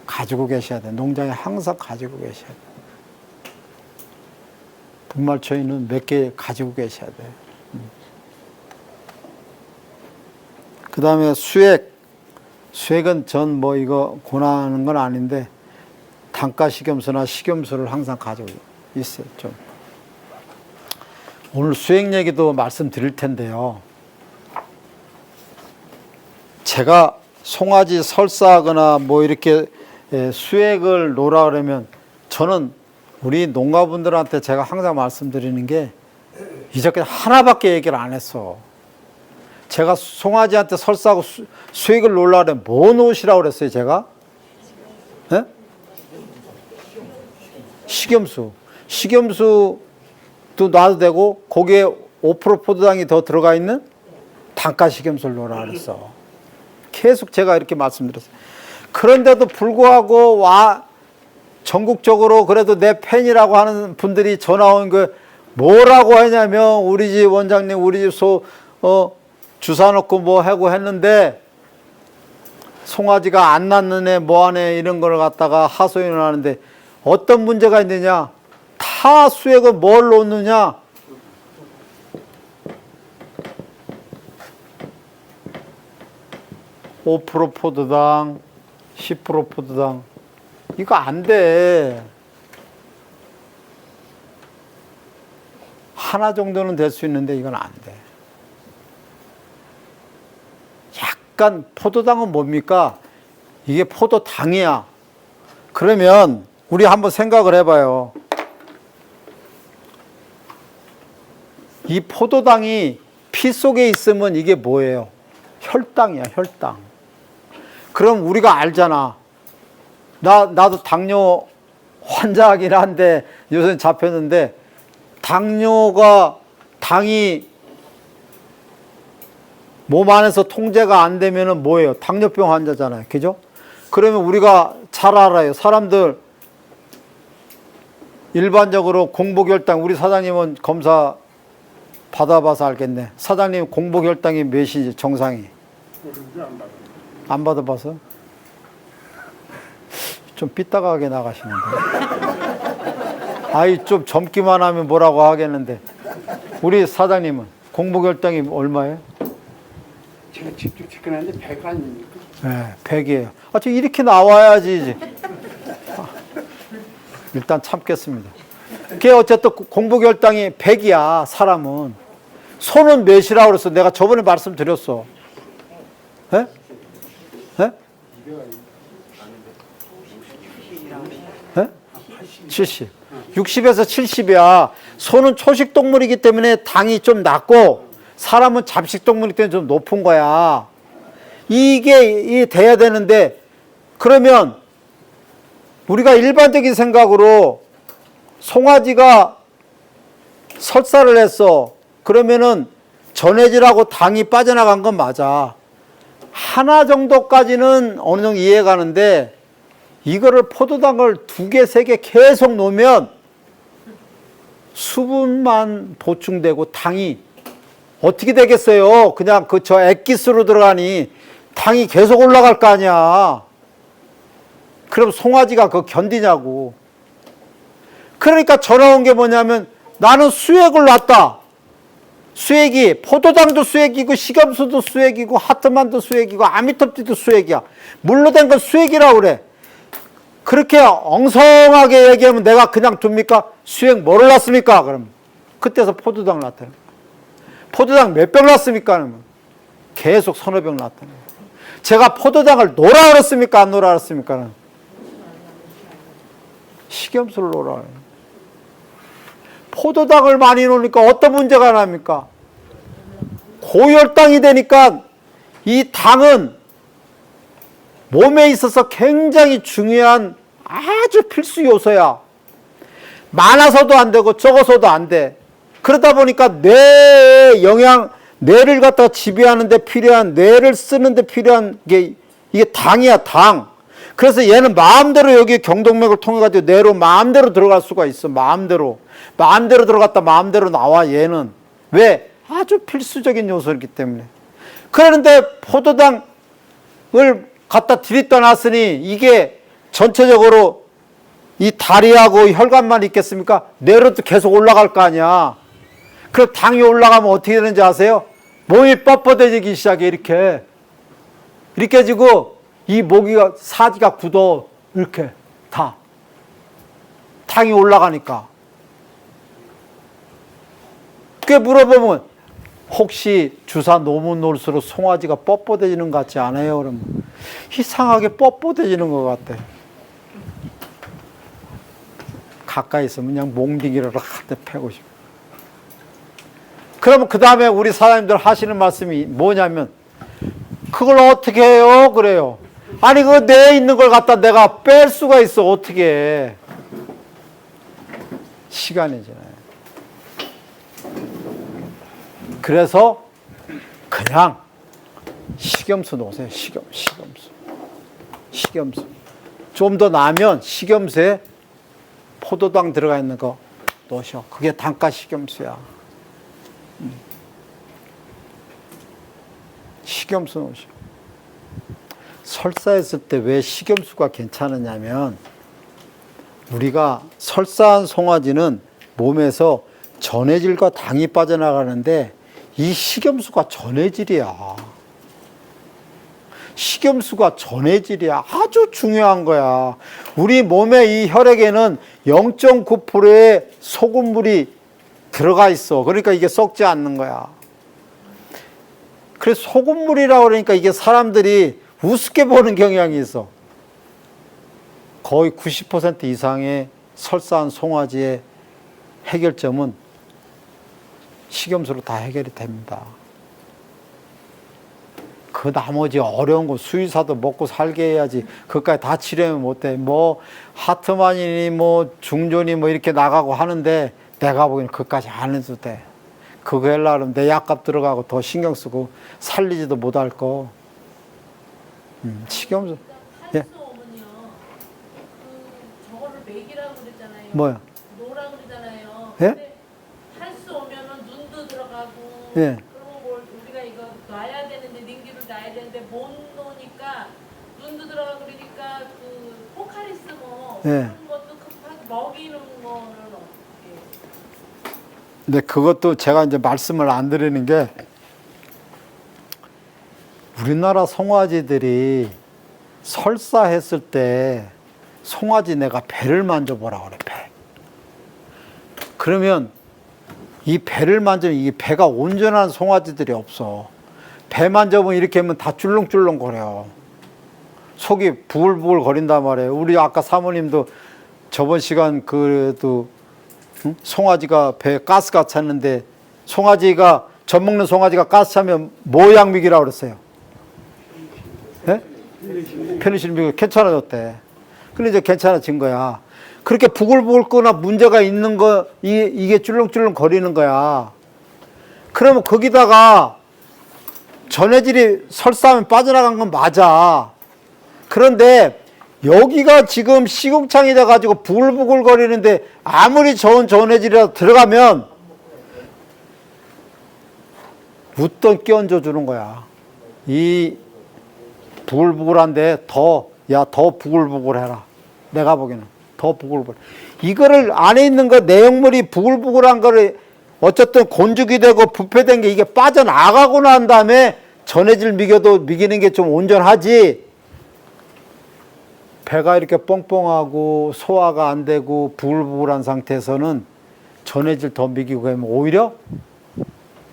가지고 계셔야 돼. 농장에 항상 가지고 계셔야 돼. 분말초유는 몇 개 가지고 계셔야 돼. 그 다음에 수액. 수액은 전 뭐 이거 권하는 건 아닌데 단가 식염수나 식염수를 항상 가지고 있어요. 좀 오늘 수액 얘기도 말씀드릴 텐데요. 제가 송아지 설사하거나 뭐 이렇게 수액을 놓으라 그러면 저는 우리 농가분들한테 제가 항상 말씀드리는 게 이제까지 하나밖에 얘기를 안 했어. 제가 송아지한테 설사하고 수액을 놓으라 그러면 뭐 놓으시라고 그랬어요, 제가? 네? 식염수. 식염수도 놔도 되고 거기에 5% 포도당이 더 들어가 있는 단가 식염수를 놓으라 그랬어. 계속 제가 이렇게 말씀드렸어요. 그런데도 불구하고 전국적으로 그래도 내 팬이라고 하는 분들이 전화 온 거 뭐라고 하냐면 우리 집 원장님 우리 집 주사 놓고 뭐 하고 했는데 송아지가 안 낳는 애 뭐하네 이런 걸 갖다가 하소연을 하는데 어떤 문제가 있느냐? 타 수액을 뭘 놓느냐? (5% 포도당, 10% 포도당) 이거 안 돼. 하나 정도는 될 수 있는데 이건 안 돼. 약간 포도당은 뭡니까? 이게 포도당이야. 그러면 우리 한번 생각을 해봐요. 이 포도당이 피 속에 있으면 이게 뭐예요? 혈당이야, 혈당. 그럼 우리가 알잖아. 나도 당뇨 환자이긴 한데 요새 잡혔는데 당이 몸 안에서 통제가 안 되면은 뭐예요? 당뇨병 환자잖아요. 그죠? 그러면 우리가 잘 알아요. 사람들 일반적으로 공복혈당, 우리 사장님은 검사 받아봐서 알겠네. 사장님 공복혈당이 몇이지, 정상이? 안 받아봐서? 좀 삐딱하게 나가시는데. 아이, 좀 젊기만 하면 뭐라고 하겠는데. 우리 사장님은 공복혈당이 얼마예요? 제가 직접 측근하는데 100 아닙니까? 네, 100이에요. 아, 저 이렇게 나와야지, 이제. 일단 참겠습니다. 그게 어쨌든 공복혈당이 100이야, 사람은. 소는 몇이라고 그랬어? 내가 저번에 말씀드렸어. 예? 예? 예? 70. 60에서 70이야. 소는 초식동물이기 때문에 당이 좀 낮고, 사람은 잡식동물이기 때문에 좀 높은 거야. 이게 돼야 되는데, 그러면 우리가 일반적인 생각으로 송아지가 설사를 했어. 그러면은 전해질하고 당이 빠져나간 건 맞아. 하나 정도까지는 어느 정도 이해가 가는데 이거를 포도당을 2개, 3개 계속 놓으면 수분만 보충되고 당이 어떻게 되겠어요? 그냥 저 액기스로 들어가니 당이 계속 올라갈 거 아니야. 그럼 송아지가 그거 견디냐고. 그러니까 전화 온 게 뭐냐면 나는 수액을 놨다. 수액이 포도당도 수액이고 식염수도 수액이고 하트만도 수액이고 아미톱티도 수액이야. 물로 된 건 수액이라고 그래. 그렇게 엉성하게 얘기하면 내가 그냥 둡니까? 수액 뭐를 놨습니까? 그럼 그때서 포도당 놨다는 거야. 포도당 몇 병 놨습니까? 그러면 계속 서너 병 놨다는 거야. 제가 포도당을 놓으라 그랬습니까? 안 놓으라 그랬습니까? 식염수를 놓으라 그래요. 포도당을 많이 놓으니까 어떤 문제가 납니까? 고혈당이 되니까 이 당은 몸에 있어서 굉장히 중요한 아주 필수 요소야. 많아서도 안 되고 적어서도 안 돼. 그러다 보니까 뇌의 뇌를 갖다 지배하는 데 필요한, 뇌를 쓰는 데 필요한 게 이게 당이야, 당. 그래서 얘는 마음대로 여기 경동맥을 통해 가지고 뇌로 마음대로 들어갈 수가 있어. 마음대로 들어갔다 마음대로 나와. 얘는 왜? 아주 필수적인 요소이기 때문에. 그런데 포도당을 갖다 들이떠 놨으니 이게 전체적으로 이 다리하고 혈관만 있겠습니까? 뇌로도 계속 올라갈 거 아니야. 그럼 당이 올라가면 어떻게 되는지 아세요? 몸이 뻣뻣해지기 시작해. 이렇게 해지고 이 모기가 사지가 굳어. 이렇게 다 당이 올라가니까. 꽤 물어보면 혹시 주사 놓으면 놓을수록 송아지가 뻣뻣해지는 것 같지 않아요? 그러면 이상하게 뻣뻣해지는 것 같대. 가까이 있으면 그냥 몽둥이라도 한대 패고 싶어. 그러면 그 다음에 우리 사장님들 하시는 말씀이 뭐냐면 그걸 어떻게 해요? 그래요. 아니 그 내에 있는 걸 갖다 내가 뺄 수가 있어. 어떻게 해. 시간이 지나요. 그래서 그냥 식염수 놓으세요. 식염수. 좀 더 나면 식염수에 포도당 들어가 있는 거 놓으셔. 그게 단가 식염수야. 식염수 놓으셔. 설사했을 때 왜 식염수가 괜찮으냐면 우리가 설사한 송아지는 몸에서 전해질과 당이 빠져나가는데 이 식염수가 전해질이야. 식염수가 전해질이야. 아주 중요한 거야. 우리 몸의 이 혈액에는 0.9%의 소금물이 들어가 있어. 그러니까 이게 썩지 않는 거야. 그래서 소금물이라고 그러니까 이게 사람들이 우습게 보는 경향이 있어. 거의 90% 이상의 설사한 송아지의 해결점은 식염수로 다 해결이 됩니다. 그 나머지 어려운 거 수의사도 먹고 살게 해야지 그것까지 다 치료하면 못해. 뭐 하트만이니 뭐 중전이 뭐 이렇게 나가고 하는데 내가 보기에는 그것까지 안 해도 돼. 그거 하려고 하면 내 약값 들어가고 더 신경 쓰고 살리지도 못할 거. 식염수. 예. 저거를 먹이라고 그랬잖아요. 뭐야? 노라고 그러잖아요. 예? 근데 할수 오면은 눈도 들어가고. 예. 그러면 뭘 우리가 이거 놔야 되는데 능기를 놔야 되는데 못 놓으니까 눈도 들어가고 그러니까 그 포카리스 뭐 예. 그런 것도 급하게 먹이는 거는 어떻게? 근데 그것도 제가 이제 말씀을 안 드리는 게 우리나라 송아지들이 설사했을 때 송아지 내가 배를 만져보라 그래. 배. 그러면 이 배를 만지면 이 배가 온전한 송아지들이 없어. 배 만져보면 이렇게 하면 다 줄렁줄렁 거려요. 속이 부글부글 거린단 말이에요. 우리 아까 사모님도 저번 시간 그래도 송아지가 배에 가스가 찼는데 송아지가 젖 먹는 송아지가 가스 차면 모양미기라고 그랬어요. 네? 페니실린 괜찮아졌대. 근데 이제 괜찮아진 거야. 그렇게 부글부글 끄나 문제가 있는 거, 이게 줄렁줄렁 거리는 거야. 그러면 거기다가 전해질이 설사하면 빠져나간 건 맞아. 그런데 여기가 지금 시궁창이 돼가지고 부글부글 거리는데 아무리 좋은 전해질이라도 들어가면 웃돈 끼얹어 주는 거야. 이 부글부글한데 더 부글부글 해라. 내가 보기에는 더 부글부글. 이거를 안에 있는 거 내용물이 부글부글한 거를 어쨌든 곤죽이 되고 부패된 게 이게 빠져나가고 난 다음에 전해질 미기는 게 좀 온전하지. 배가 이렇게 뻥뻥하고 소화가 안 되고 부글부글한 상태에서는 전해질 더 미기고 하면 오히려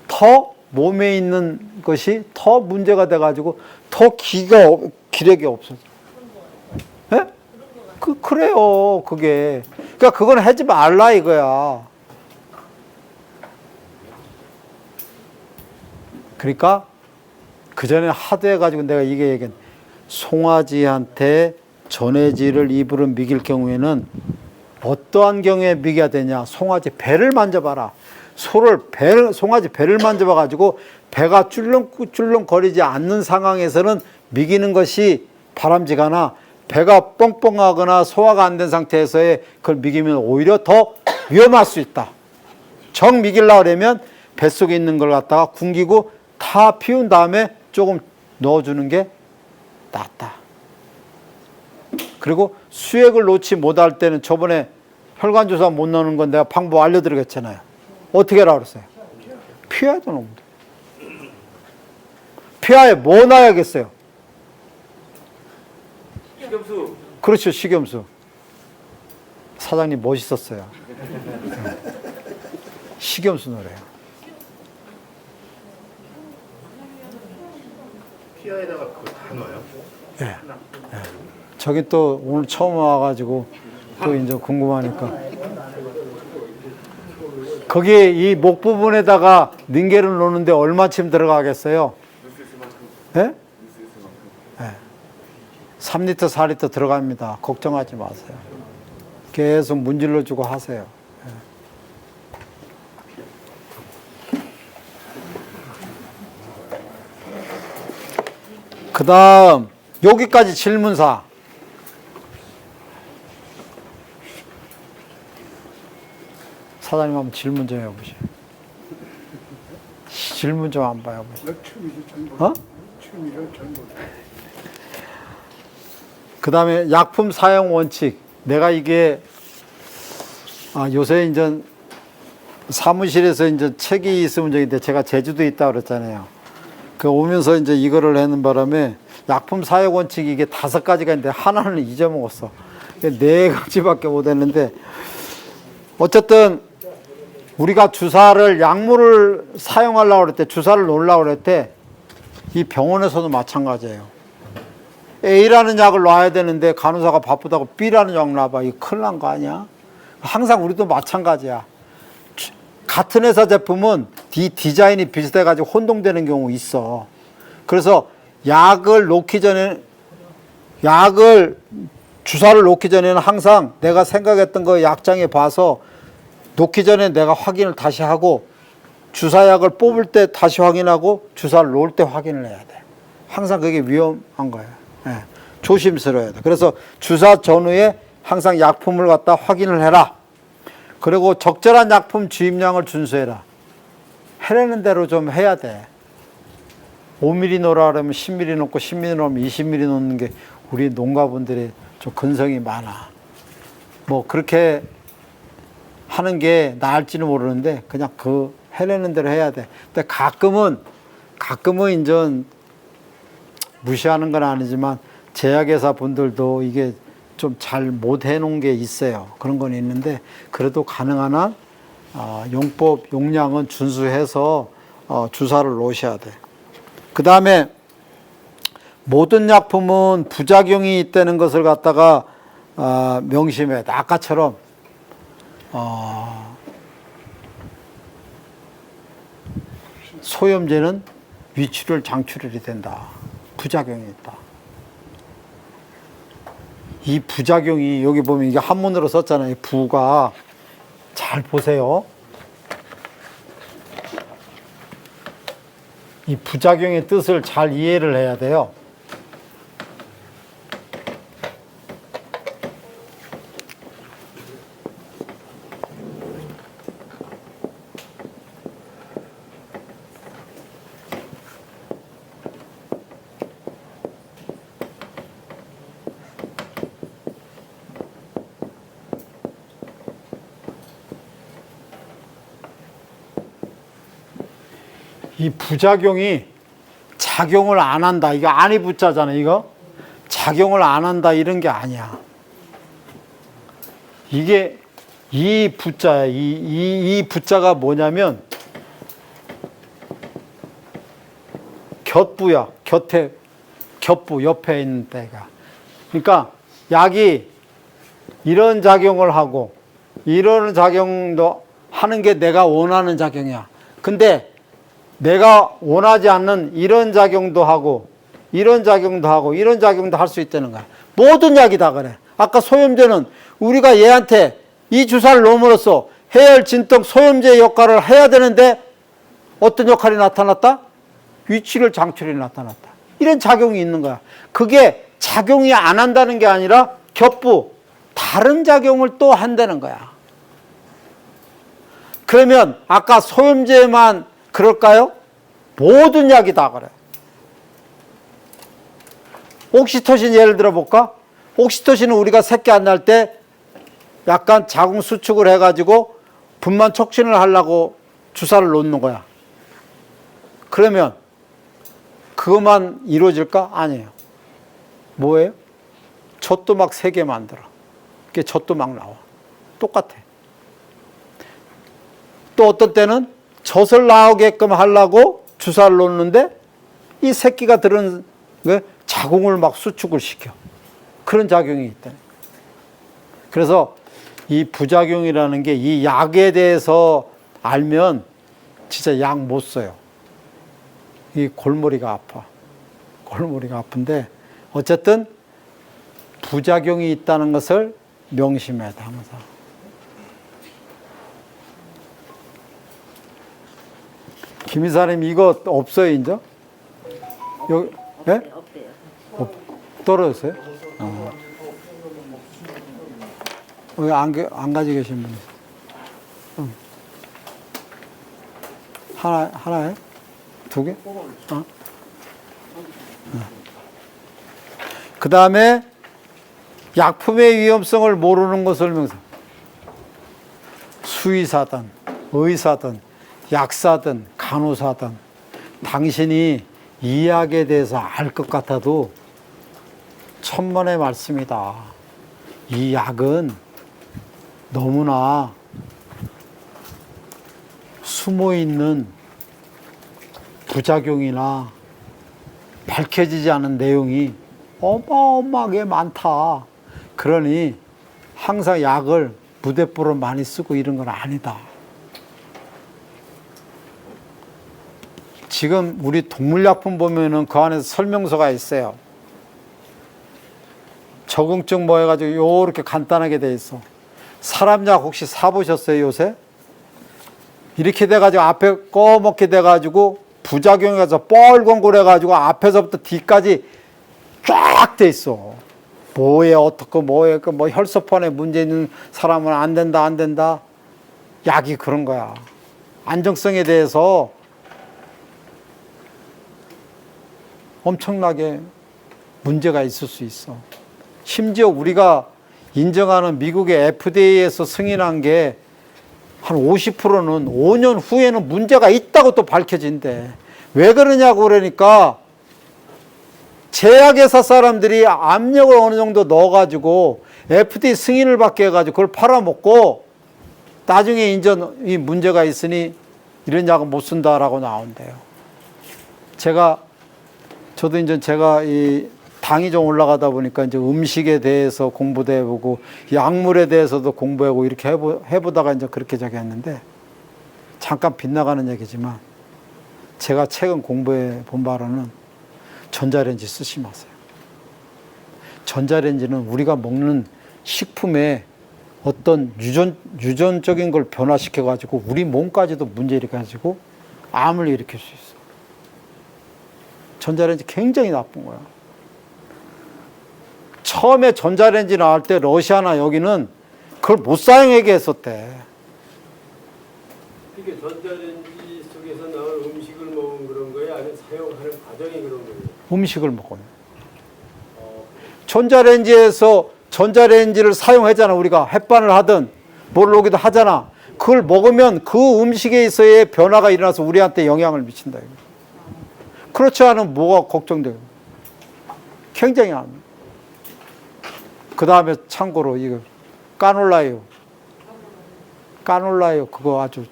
더 몸에 있는 것이 더 문제가 돼가지고 더 기력이 없어져. 예? 그래요, 그게. 그러니까 그건 하지 말라 이거야. 그러니까 그 전에 하도 해가지고 내가 이게 얘기한 송아지한테 전해질을 입으로 미길 경우에는 어떠한 경우에 미겨야 되냐? 송아지 배를 만져봐라. 송아지 배를 만져봐가지고 배가 쭈렁쭈렁 거리지 않는 상황에서는 미기는 것이 바람직하나 배가 뻥뻥하거나 소화가 안 된 상태에서의 그걸 미기면 오히려 더 위험할 수 있다. 정 미기려고 그러면 뱃속에 있는 걸 갖다가 굶기고 다 피운 다음에 조금 넣어주는 게 낫다. 그리고 수액을 놓지 못할 때는 저번에 혈관조사 못 넣는 건 내가 방법 알려드리겠잖아요. 어떻게 하라고 그랬어요? 피하도 넣으면 돼. 피하에 뭐 넣어야겠어요? 식염수. 그렇죠, 식염수. 사장님 멋있었어요. 식염수 넣으래요. 피아에다가 그거 다 넣어요? 예. 예. 저기 또 오늘 처음 와가지고 또 이제 궁금하니까. 거기에 이 목 부분에다가 닌겔을 놓는데 얼마쯤 들어가겠어요? 예? 예. 3리터, 4리터 들어갑니다. 걱정하지 마세요. 계속 문질러 주고 하세요. 그 다음 여기까지 질문사. 사장님 한번 질문 좀 해보세요. 질문 좀 한번 해보세요. 너 춤이죠, 전부. 어? 춤이죠, 전부. 그 다음에 약품 사용 원칙. 내가 이게 요새 이제 사무실에서 이제 책이 있으면 저기인데 제가 제주도에 있다 그랬잖아요. 그 오면서 이제 이거를 하는 바람에 약품 사용 원칙이 이게 5가지가 있는데 하나는 잊어먹었어. 4가지밖에 못 했는데 어쨌든 우리가 주사를 약물을 사용하려고 그럴 때 주사를 놓으려고 그럴 때 이 병원에서도 마찬가지예요. A라는 약을 놔야 되는데 간호사가 바쁘다고 B라는 약 놔봐. 이거 큰일 난 거 아니야? 항상 우리도 마찬가지야. 같은 회사 제품은 디자인이 비슷해가지고 혼동되는 경우 있어. 그래서 약을 놓기 전에, 주사를 놓기 전에는 항상 내가 생각했던 거 약장에 봐서 놓기 전에 내가 확인을 다시 하고 주사약을 뽑을 때 다시 확인하고 주사를 놓을 때 확인을 해야 돼. 항상 그게 위험한 거예요. 예, 조심스러워야 돼. 그래서 주사 전후에 항상 약품을 갖다 확인을 해라. 그리고 적절한 약품 주입량을 준수해라. 해내는 대로 좀 해야 돼. 5mm 놓으라 그러면 10mm 놓고 10mm 놓으면 20mm 놓는 게 우리 농가분들이 좀 근성이 많아. 뭐 그렇게 하는 게 나을지는 모르는데 그냥 그 해내는 대로 해야 돼. 근데 가끔은 이제 무시하는 건 아니지만 제약회사 분들도 이게 좀 잘 못 해놓은 게 있어요. 그런 건 있는데 그래도 가능한 한 용법, 용량은 준수해서 주사를 놓으셔야 돼. 그 다음에 모든 약품은 부작용이 있다는 것을 갖다가 명심해. 아까처럼 소염제는 위출혈, 장출혈이 된다. 부작용이 있다. 이 부작용이 여기 보면 이게 한문으로 썼잖아요. 부가 잘 보세요. 이 부작용의 뜻을 잘 이해를 해야 돼요. 이 부작용이 작용을 안 한다. 이거 안이 붙자잖아, 이거. 작용을 안 한다, 이런 게 아니야. 이게 이 부자야. 이 부자가 뭐냐면, 곁부야. 곁부, 옆에 있는 데가. 그러니까, 약이 이런 작용을 하고, 이런 작용도 하는 게 내가 원하는 작용이야. 근데, 내가 원하지 않는 이런 작용도 하고 이런 작용도 하고 이런 작용도 할 수 있다는 거야. 모든 약이 다 그래. 아까 소염제는 우리가 얘한테 이 주사를 놓음으로써 해열, 진통, 소염제 역할을 해야 되는데 어떤 역할이 나타났다? 위출혈, 장출혈이 나타났다. 이런 작용이 있는 거야. 그게 작용이 안 한다는 게 아니라 겹부, 다른 작용을 또 한다는 거야. 그러면 아까 소염제만 그럴까요? 모든 약이 다 그래. 옥시토신 예를 들어 볼까? 옥시토신은 우리가 새끼 안 날 때 약간 자궁 수축을 해가지고 분만 촉진을 하려고 주사를 놓는 거야. 그러면 그것만 이루어질까? 아니에요. 뭐예요? 젖도 막 세게 만들어. 그게 젖도 막 나와. 똑같아. 또 어떤 때는 젖을 나오게끔 하려고 주사를 놓는데 이 새끼가 들은 자궁을 막 수축을 시켜. 그런 작용이 있다. 그래서 이 부작용이라는 게 이 약에 대해서 알면 진짜 약 못 써요. 이 골머리가 아파. 골머리가 아픈데 어쨌든 부작용이 있다는 것을 명심해야 돼, 항상. 김 이사님 이거 없어요, 이제? 여기, 예? 없대요. 떨어졌어요? 여기 안 가지고 계신 분이 있어요. 하나에? 두 개? 그 다음에 약품의 위험성을 모르는 것을 명사. 수의사든, 의사든, 약사든, 간호사든, 당신이 이 약에 대해서 알 것 같아도 천만의 말씀이다. 이 약은 너무나 숨어있는 부작용이나 밝혀지지 않은 내용이 어마어마하게 많다. 그러니 항상 약을 무대뽀로 많이 쓰고 이런 건 아니다. 지금 우리 동물약품 보면은 그 안에서 설명서가 있어요. 적응증 뭐 해가지고 요렇게 간단하게 돼 있어. 사람약 혹시 사보셨어요, 요새? 이렇게 돼가지고 앞에 꺼먹게 돼가지고 부작용이 가서 뻘건골해가지고 앞에서부터 뒤까지 쫙 돼 있어. 뭐에 어떻고 뭐에 뭐 혈소판에 문제 있는 사람은 안 된다, 안 된다. 약이 그런 거야. 안정성에 대해서 엄청나게 문제가 있을 수 있어. 심지어 우리가 인정하는 미국의 FDA에서 승인한 게 한 50%는 5년 후에는 문제가 있다고 또 밝혀진대. 왜 그러냐고 그러니까 제약회사 사람들이 압력을 어느 정도 넣어가지고 FDA 승인을 받게 해가지고 그걸 팔아먹고 나중에 인전 이 문제가 있으니 이런 약은 못 쓴다라고 나온대요. 저도 이제 제가 이 당이 좀 올라가다 보니까 이제 음식에 대해서 공부도 해보고 약물에 대해서도 공부하고 이렇게 해보다가 이제 그렇게 저기 했는데 잠깐 빗나가는 얘기지만 제가 최근 공부해 본 바로는 전자레인지 쓰지 마세요. 전자레인지는 우리가 먹는 식품에 어떤 유전적인 걸 변화시켜가지고 우리 몸까지도 문제 일으켜가지고 암을 일으킬 수 있어. 전자레인지 굉장히 나쁜 거야. 처음에 전자레인지 나올 때 러시아나 여기는 그걸 못 사용하게 했었대. 이게 전자레인지 속에서 나온 음식을 먹은 그런 거예요? 아니면 사용하는 과정이 그런 거예요? 음식을 먹으면. 전자레인지에서 전자레인지를 사용하잖아. 우리가 햇반을 하든 뭘 오기도 하잖아. 그걸 먹으면 그 음식에 있어의 변화가 일어나서 우리한테 영향을 미친다. 그렇지 않으면 뭐가 걱정돼요. 굉장히 안 돼. 그 다음에 참고로 이거 까놀라유 그거 아주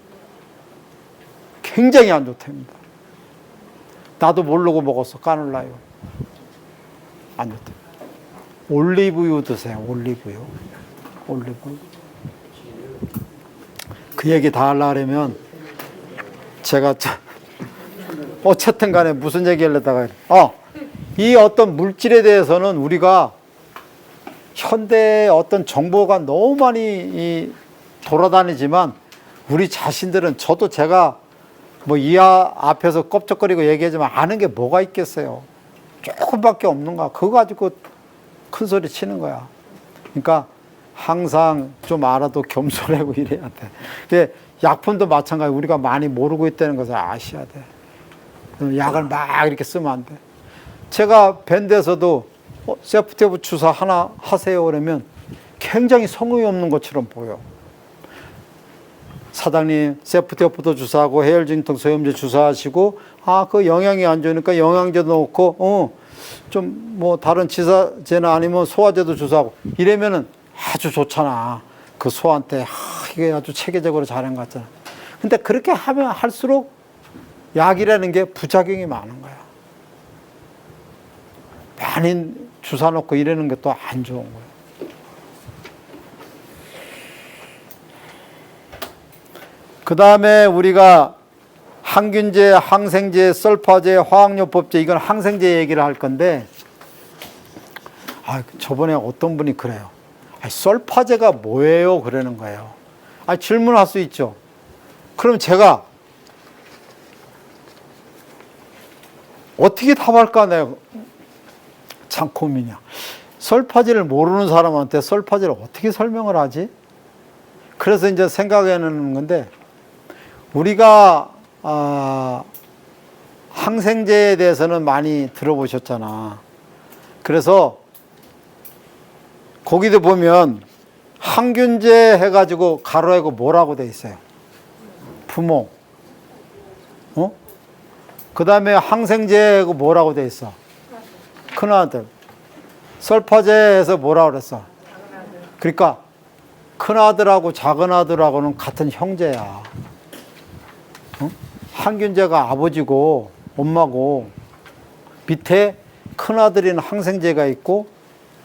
굉장히 안 좋답니다. 나도 모르고 먹었어. 까놀라유 안 좋다. 올리브유 드세요. 올리브유. 그 얘기 다 하려면 제가 어쨌든 간에 무슨 얘기 하려다가 이 어떤 물질에 대해서는 우리가 현대의 어떤 정보가 너무 많이 돌아다니지만 우리 자신들은 저도 제가 뭐 이하 앞에서 껍적거리고 얘기하지만 아는 게 뭐가 있겠어요. 조금밖에 없는 거야. 그거 가지고 큰 소리 치는 거야. 그러니까 항상 좀 알아도 겸손하고 이래야 돼. 근데 약품도 마찬가지. 우리가 많이 모르고 있다는 것을 아셔야 돼. 약을 막 이렇게 쓰면 안 돼. 제가 밴드에서도 세프티오브 주사 하나 하세요 그러면 굉장히 성의 없는 것처럼 보여. 사장님 세프티오브도 주사하고 해열진통 소염제 주사하시고 그 영양이 안 좋으니까 영양제도 넣고 좀 뭐 다른 치사제나 아니면 소화제도 주사하고 이러면은 아주 좋잖아. 그 소한테 이게 아주 체계적으로 잘한 것 같잖아. 근데 그렇게 하면 할수록 약이라는 게 부작용이 많은 거야. 많이 주사 놓고 이러는 게 또 안 좋은 거예요. 그 다음에 우리가 항균제, 항생제, 설파제, 화학요법제, 이건 항생제 얘기를 할 건데, 저번에 어떤 분이 그래요. 설파제가 뭐예요? 그러는 거예요. 질문할 수 있죠. 그럼 제가 어떻게 답할까? 내가 참 고민이야. 설파제를 모르는 사람한테 설파제를 어떻게 설명을 하지? 그래서 이제 생각해내는 건데, 우리가 항생제에 대해서는 많이 들어보셨잖아. 그래서 거기도 보면 항균제 해가지고 가로하고 뭐라고 돼 있어요? 부모. 그 다음에 항생제하고 뭐라고 돼 있어? 큰아들. 설파제에서 뭐라고 그랬어? 그러니까 큰아들하고 작은아들하고는 같은 형제야. 항균제가 아버지고 엄마고, 밑에 큰아들인 항생제가 있고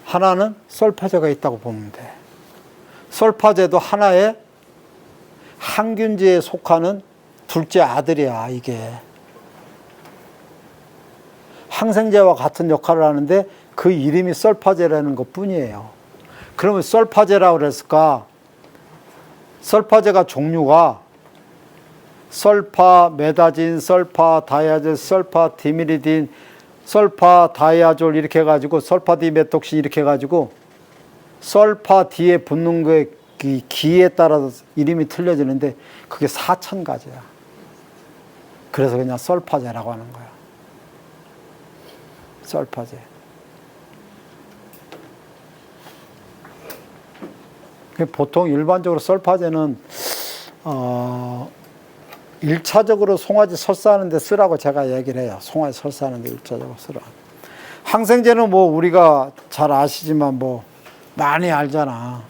하나는 설파제가 있다고 보면 돼. 설파제도 하나의 항균제에 속하는 둘째 아들이야. 이게 항생제와 같은 역할을 하는데 그 이름이 설파제라는 것 뿐이에요. 그러면 설파제라고 그랬을까? 설파제가 종류가 설파 메다진, 설파 다이아졸, 설파 디미리딘, 설파 다이아졸 이렇게 해가지고 설파 디메톡신 이렇게 해가지고 설파 D에 붙는 거에 기에 따라서 이름이 틀려지는데 그게 4,000가지야. 그래서 그냥 설파제라고 하는 거야. 설파제. 보통 일반적으로 설파제는 1차적으로 송아지 설사하는데 쓰라고 제가 얘기를 해요. 송아지 설사하는데 1차적으로 쓰라. 항생제는 뭐 우리가 잘 아시지만 뭐 많이 알잖아.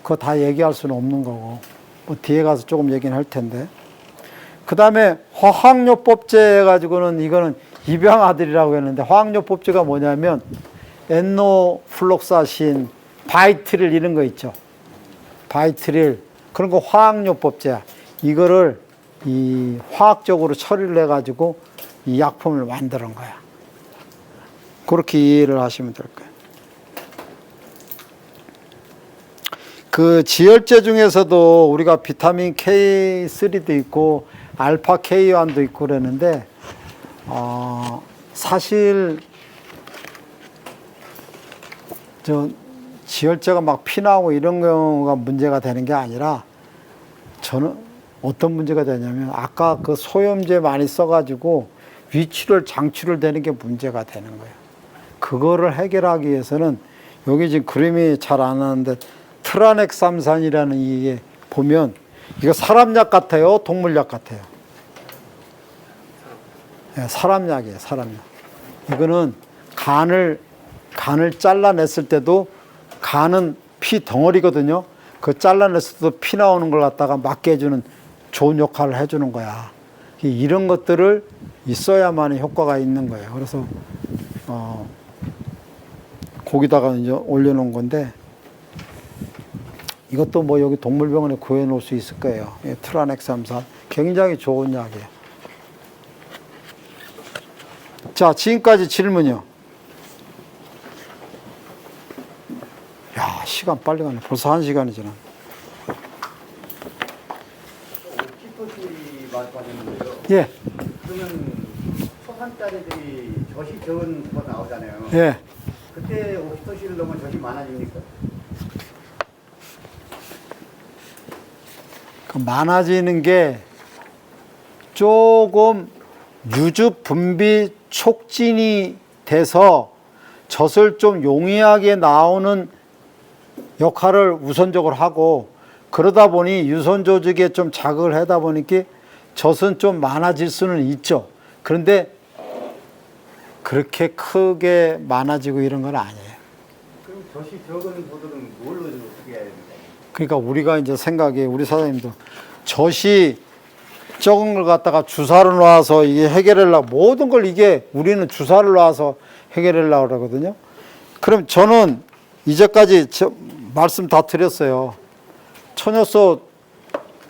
그거 다 얘기할 수는 없는 거고. 뭐 뒤에 가서 조금 얘기는 할 텐데. 그 다음에 화학요법제 해가지고는 이거는 입양아들이라고 했는데, 화학요법제가 뭐냐면 엔노플록사신, 바이트릴 이런 거 있죠. 바이트릴. 그런 거 화학요법제야. 이거를 이 화학적으로 처리를 해가지고 이 약품을 만드는 거야. 그렇게 이해를 하시면 될 거예요. 그 지혈제 중에서도 우리가 비타민 K3도 있고 알파 K1도 있고 그러는데, 사실 지혈제가 막 피 나오고 이런 경우가 문제가 되는 게 아니라, 저는 어떤 문제가 되냐면 아까 그 소염제 많이 써가지고 위출혈, 장출혈 되는 게 문제가 되는 거예요. 그거를 해결하기 위해서는 여기 지금 그림이 잘 안 나는데 트라넥삼산이라는 이게 보면 이거 사람약 같아요, 동물약 같아요? 네, 사람약이에요, 사람약. 이거는 간을 잘라냈을 때도, 간은 피 덩어리거든요. 그 잘라냈을 때도 피 나오는 걸 갖다가 막게 해주는 좋은 역할을 해주는 거야. 이런 것들을 있어야만 효과가 있는 거예요. 그래서 거기다가 이제 올려놓은 건데, 이것도 뭐 여기 동물병원에 구해놓을 수 있을 거예요. 트라넥삼산 굉장히 좋은 약이에요. 자, 지금까지 질문이요. 야, 시간 빨리 가네. 벌써 1시간이 지나. 키토시 말씀하셨는데요. 예. 그러면 초산짜리들이 젖이 적은 거 나오잖아요. 예. 그때 옥시토신을 넣으면 젖이 많아집니까? 그 많아지는 게 조금 유즙 분비 촉진이 돼서 젖을 좀 용이하게 나오는 역할을 우선적으로 하고, 그러다 보니 유선 조직에 좀 자극을 하다 보니까 젖은 좀 많아질 수는 있죠. 그런데 그렇게 크게 많아지고 이런 건 아니에요. 그럼 젖이 적은 분들은 뭘로 어떻게 해야 됩니까? 그러니까 우리가 이제 생각에, 우리 사장님도 젖이 적은 걸 갖다가 주사를 놔서 이게 해결하려고, 모든 걸 이게 우리는 주사를 놔서 해결하려고 그러거든요. 그럼 저는 이제까지 말씀 다 드렸어요. 천효소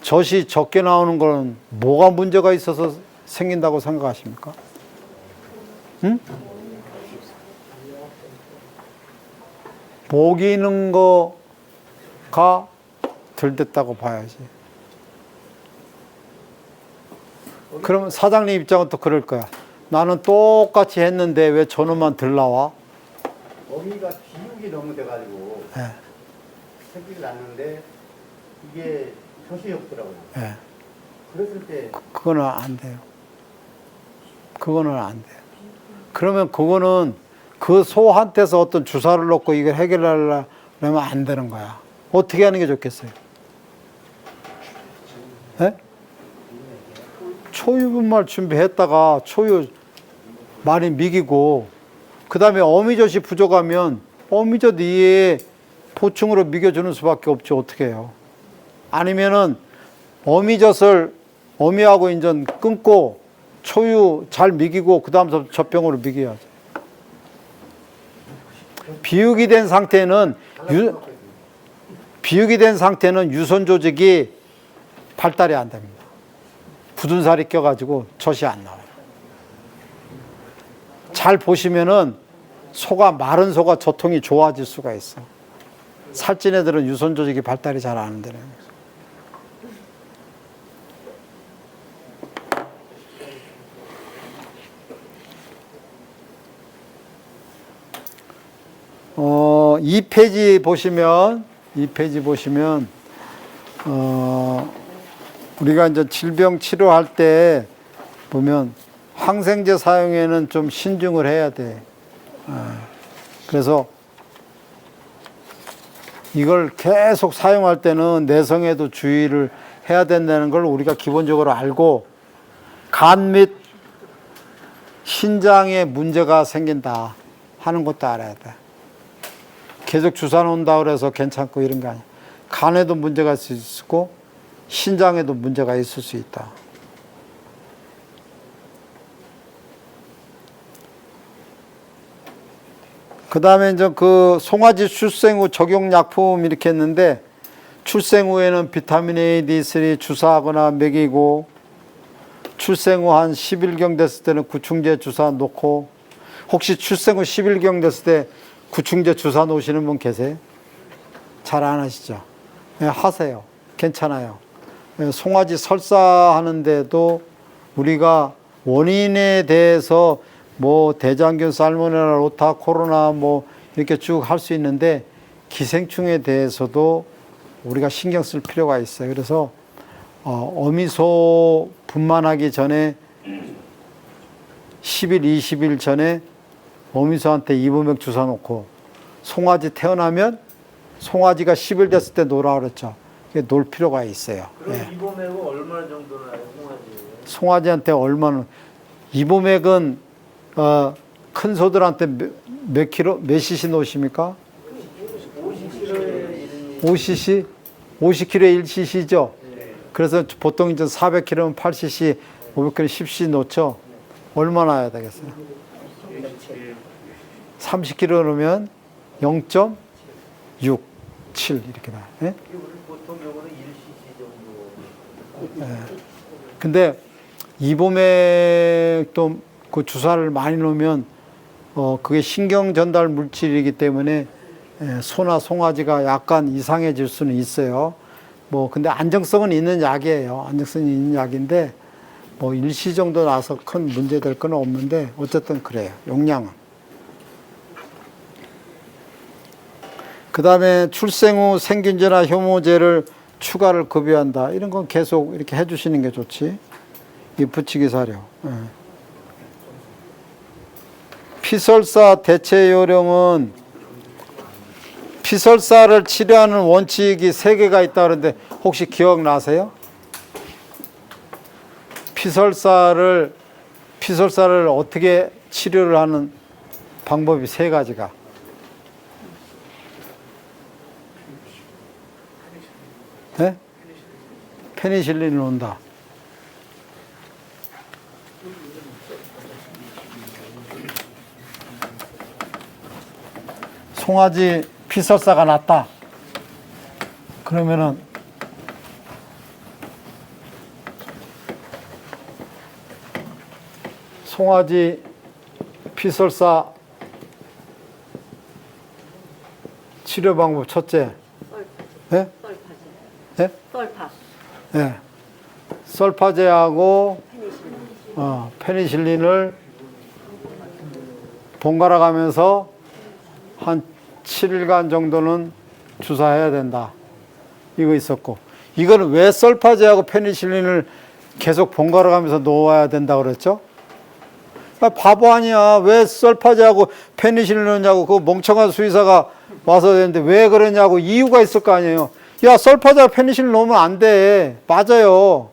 젖이 적게 나오는 거는 뭐가 문제가 있어서 생긴다고 생각하십니까? 응? 먹이는 거가 덜 됐다고 봐야지. 그러면 사장님 입장은 또 그럴 거야. 나는 똑같이 했는데 왜 저놈만 덜 나와? 어미가 비육이 너무 돼가지고 예, 새끼를 낳는데 이게 젖이 없더라고요. 예. 그랬을 때 그거는 안 돼요. 그거는 안 돼요. 그러면 그거는 그 소한테서 어떤 주사를 놓고 이걸 해결하려면 안 되는 거야. 어떻게 하는 게 좋겠어요? 예? 초유 분말 준비했다가 초유 많이 미기고, 그 다음에 어미젖이 부족하면 어미젖 이외에 보충으로 미겨주는 수밖에 없죠. 어떻게 해요? 아니면은 어미젖을 어미하고 인전 끊고 초유 잘 미기고 그 다음부터 젖병으로 미겨야죠. 비육이 된 상태는 비육이 된 상태는 유선 조직이 발달이 안 됩니다. 굳은 살이 껴가지고 젖이 안 나와요. 잘 보시면은 소가, 마른 소가 젖통이 좋아질 수가 있어. 살찐 애들은 유선 조직이 발달이 잘 안 되는 거예요. 2페이지 보시면, 우리가 이제 질병 치료할 때 보면 항생제 사용에는 좀 신중을 해야 돼. 그래서 이걸 계속 사용할 때는 내성에도 주의를 해야 된다는 걸 우리가 기본적으로 알고, 간 및 신장에 문제가 생긴다 하는 것도 알아야 돼. 계속 주사 놓는다 그래서 괜찮고 이런 거 아니야. 간에도 문제가 있을 수 있고 신장에도 문제가 있을 수 있다. 그 다음에 이제 그 송아지 출생 후 적용약품 이렇게 했는데, 출생 후에는 비타민 A, D3 주사하거나 먹이고, 출생 후 한 10일경 됐을 때는 구충제 주사 놓고, 혹시 출생 후 10일경 됐을 때 구충제 주사 놓으시는 분 계세요? 잘 안 하시죠? 네, 하세요. 괜찮아요. 네, 송아지 설사하는데도 우리가 원인에 대해서 뭐 대장균, 살모넬라, 로타, 코로나 뭐 이렇게 쭉 할 수 있는데, 기생충에 대해서도 우리가 신경 쓸 필요가 있어요. 그래서 어미소 분만하기 전에 10일, 20일 전에 어미소한테 이보맥 주사 놓고, 송아지 태어나면 송아지가 10일 됐을 때 놓으라 그랬죠. 놓을 필요가 있어요. 그럼 예. 이보맥은 얼마 정도 나요, 송아지? 송아지한테 얼마나, 이보맥은 큰 소들한테 몇 킬로, 몇 cc 놓으십니까? 5cc? 50kg에 1cc죠? 그래서 보통 이제 400kg면 8cc, 500kg 10cc 놓죠? 얼마나 해야 되겠어요? 30kg 넣으면 0.6, 7 이렇게 나요. 예? 보통 경우는 1cc 정도. 근데 이보맥도 그 주사를 많이 놓으면 그게 신경 전달 물질이기 때문에 소나 송아지가 약간 이상해질 수는 있어요. 뭐 근데 안정성은 있는 약이에요. 안정성이 있는 약인데 뭐 일시 정도 나서 큰 문제 될 건 없는데 어쨌든 그래요. 용량은. 그 다음에 출생 후 생균제나 효모제를 추가를 급여한다. 이런 건 계속 이렇게 해주시는 게 좋지. 이 붙이기 사료. 피설사 대체 요령은, 피설사를 치료하는 원칙이 3개가 있다 그러는데 혹시 기억나세요? 피설사를 어떻게 치료를 하는 방법이 3가지가. 네? 페니실린을 놓는다. 송아지 피설사가 났다. 그러면은 송아지 피설사 치료 방법 첫째. 예? 예? 썰파. 예. 설파제하고 페니실린을 번갈아 가면서 한 7일간 정도는 주사해야 된다. 이거 있었고. 이거는 왜 설파제하고 페니실린을 계속 번갈아 가면서 놓아야 된다 그랬죠? 아, 바보 아니야. 왜 설파제하고 페니실린을 넣냐고. 그 멍청한 수의사가 와서 했는데 왜 그러냐고 이유가 있을 거 아니에요. 야, 설파제하고 페니실린 넣으면 안 돼. 맞아요.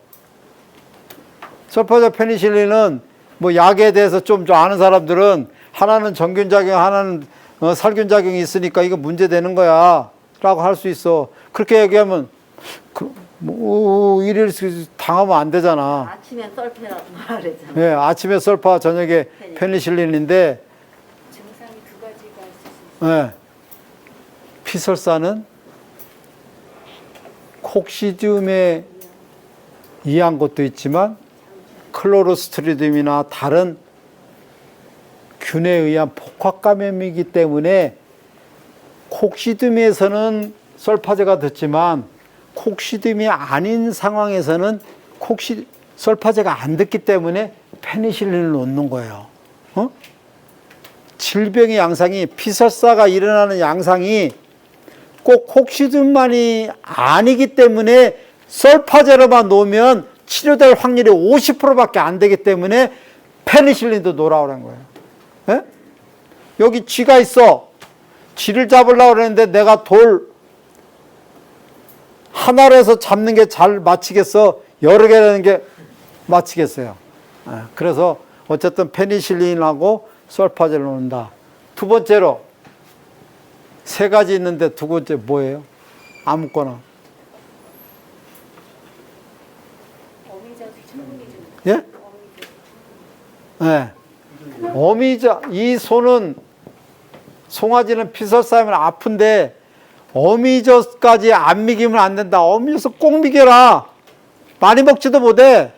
설파제 페니실린은 뭐 약에 대해서 좀 아는 사람들은 하나는 전균작용, 하나는 살균작용이 있으니까 이거 문제되는 거야 라고 할 수 있어. 그렇게 얘기하면 일일 당하면 안 되잖아. 아침에 썰파라고 말하잖아. 예, 아침에 설파, 저녁에 페니실린인데 증상이 두 가지가 있을 수 있어요. 예, 피설사는 콕시디움에 의한 것도 있지만 클로로스트리디움이나 다른 균에 의한 복합감염이기 때문에 콕시디움에서는 설파제가 듣지만 콕시디움이 아닌 상황에서는 설파제가 안 듣기 때문에 페니실린을 놓는 거예요. 질병의 양상이 피설사가 일어나는 양상이 꼭 콕시디움만이 아니기 때문에 설파제로만 놓으면 치료될 확률이 50%밖에 안 되기 때문에 페니실린도 놓으라는 거예요. 예? 여기 쥐가 있어. 쥐를 잡으려고 그랬는데 내가 돌 하나로 해서 잡는 게 잘 맞히겠어? 여러 개라는 게 맞히겠어요. 예, 그래서 어쨌든 페니실린하고 설파제를 놓는다. 두 번째로 세 가지 있는데 두 번째 뭐예요? 아무거나. 예? 네. 어미자, 이 소는, 송아지는 피설사하면 아픈데, 어미젖까지 안 먹이면 안 된다. 어미젖을 꼭 먹여라. 많이 먹지도 못해.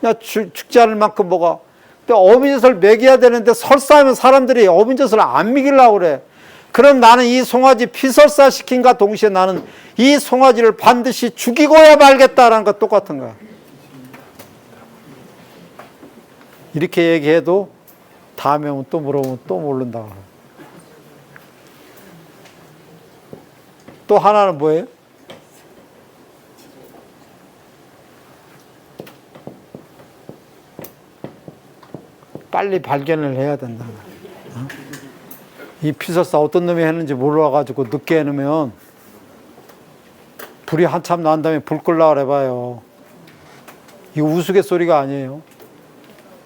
그냥 죽지 않을 만큼 먹어. 근데 어미젖을 먹여야 되는데, 설사하면 사람들이 어미젖을 안 먹이려고 그래. 그럼 나는 이 송아지 피설사 시킨과 동시에 나는 이 송아지를 반드시 죽이고야 말겠다라는 것 똑같은 거야. 이렇게 얘기해도 다음에 오면 또 물어보면 또 모른다. 또 하나는 뭐예요? 빨리 발견을 해야 된다. 이 피설사 어떤 놈이 했는지 몰라가지고 늦게 해놓으면 불이 한참 난 다음에 불 끌라 그래봐요. 이거 우스갯소리가 아니에요.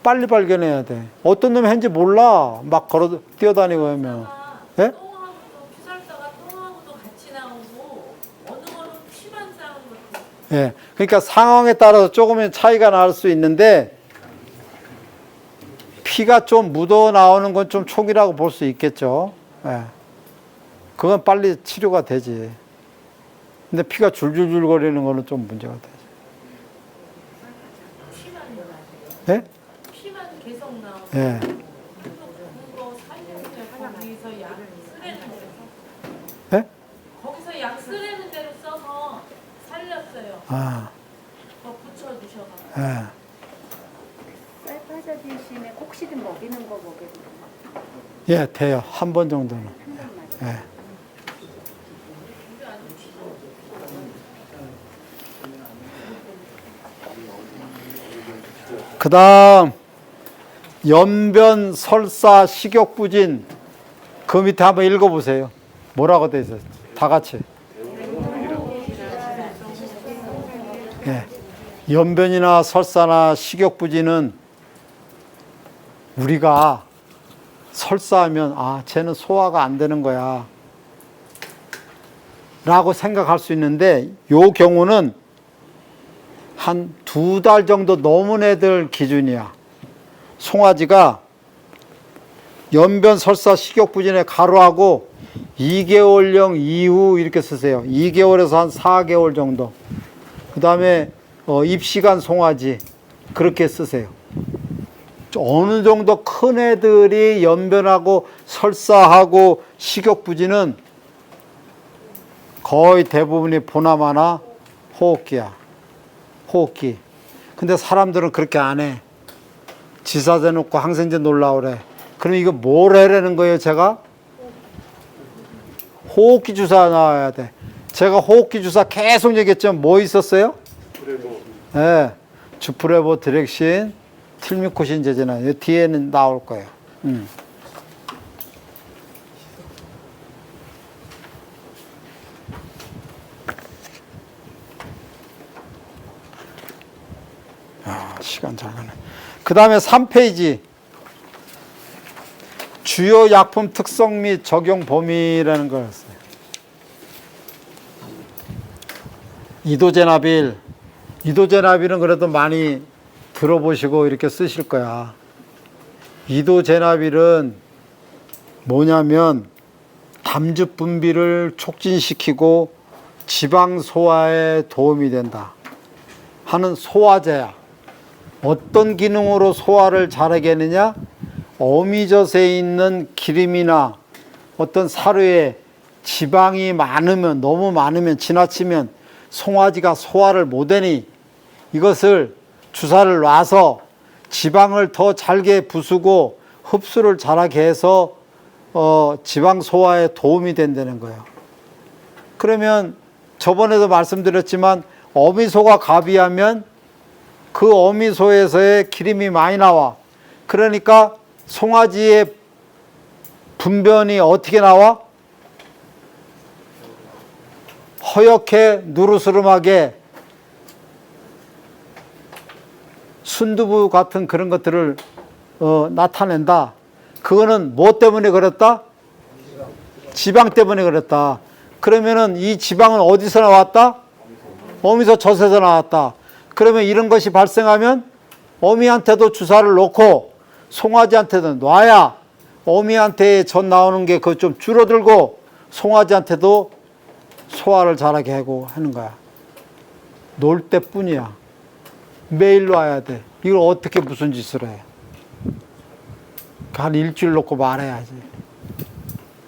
빨리 발견해야 돼. 어떤 놈이 했는지 몰라. 막 걸어 뛰어다니고 하면. 예? 똥하고도 피설사가 똥하고도 같이 나오고 어느 거는 피만 싸는 것도. 예. 그러니까 상황에 따라서 조금의 차이가 날 수 있는데 피가 좀 묻어 나오는 건 좀 촉이라고 볼 수 있겠죠. 예. 그건 빨리 치료가 되지. 근데 피가 줄줄줄 거리는 거는 좀 문제가 되지. 피만 나와요. 예? 피만 계속 나오고. 예. 그거 살려서 거기서 약 쓰레는 데서. 예? 거기서 약 쓰레는 대로 써서 살렸어요. 아. 그거 붙여주셔가지고. 예. 쌀파자 대신에 콕시딘 먹이는 거 먹여도 돼요? 예, 돼요. 한 번 정도는. 예. 그 다음, 연변, 설사, 식욕부진. 그 밑에 한번 읽어보세요. 뭐라고 돼 있어요? 다 같이. 예. 연변이나 설사나 식욕부진은 우리가 설사하면, 아, 쟤는 소화가 안 되는 거야. 라고 생각할 수 있는데, 요 경우는 한 2달 정도 넘은 애들 기준이야. 송아지가 연변 설사 식욕부진에 가루하고 2개월령 이후 이렇게 쓰세요. 2개월에서 한 4개월 정도. 그 다음에 입시간 송아지 그렇게 쓰세요. 어느 정도 큰 애들이 연변하고 설사하고 식욕부지는 거의 대부분이 보나마나 호흡기야. 호흡기. 근데 사람들은 그렇게 안 해. 지사제 놓고 항생제 놀라고 그래. 그럼 이거 뭘 해라는 거예요, 제가? 호흡기 주사 나와야 돼. 제가 호흡기 주사 계속 얘기했지만 뭐 있었어요? 네, 주프레보, 디렉신, 틀미코신 제제는 뒤에는 나올 거예요. 시간 잘 가네. 그 다음에 3페이지. 주요 약품 특성 및 적용 범위라는 걸 했어요. 이도제나빌. 이도제나빌은 그래도 많이 들어보시고 이렇게 쓰실 거야. 이도제나빌은 뭐냐면 담즙 분비를 촉진시키고 지방 소화에 도움이 된다 하는 소화제야. 어떤 기능으로 소화를 잘하게 하느냐? 어미젖에 있는 기름이나 어떤 사료에 지방이 많으면, 너무 많으면, 지나치면 송아지가 소화를 못하니 이것을 주사를 놔서 지방을 더 잘게 부수고 흡수를 잘하게 해서 지방 소화에 도움이 된다는 거예요. 그러면 저번에도 말씀드렸지만 어미소가 가비하면 그 어미소에서의 기름이 많이 나와. 그러니까 송아지의 분변이 어떻게 나와? 허옇게 누르스름하게 순두부 같은 그런 것들을 나타낸다. 그거는 뭐 때문에 그랬다? 지방 때문에 그랬다. 그러면은 이 지방은 어디서 나왔다? 어미소 젖에서 나왔다. 그러면 이런 것이 발생하면 어미한테도 주사를 놓고 송아지한테도 놔야 어미한테 젖 나오는 게 그 좀 줄어들고 송아지한테도 소화를 잘하게 하고 하는 거야. 놀 때뿐이야. 매일 놔야 돼. 이걸 어떻게 무슨 짓을 해? 한 일주일 놓고 말해야지.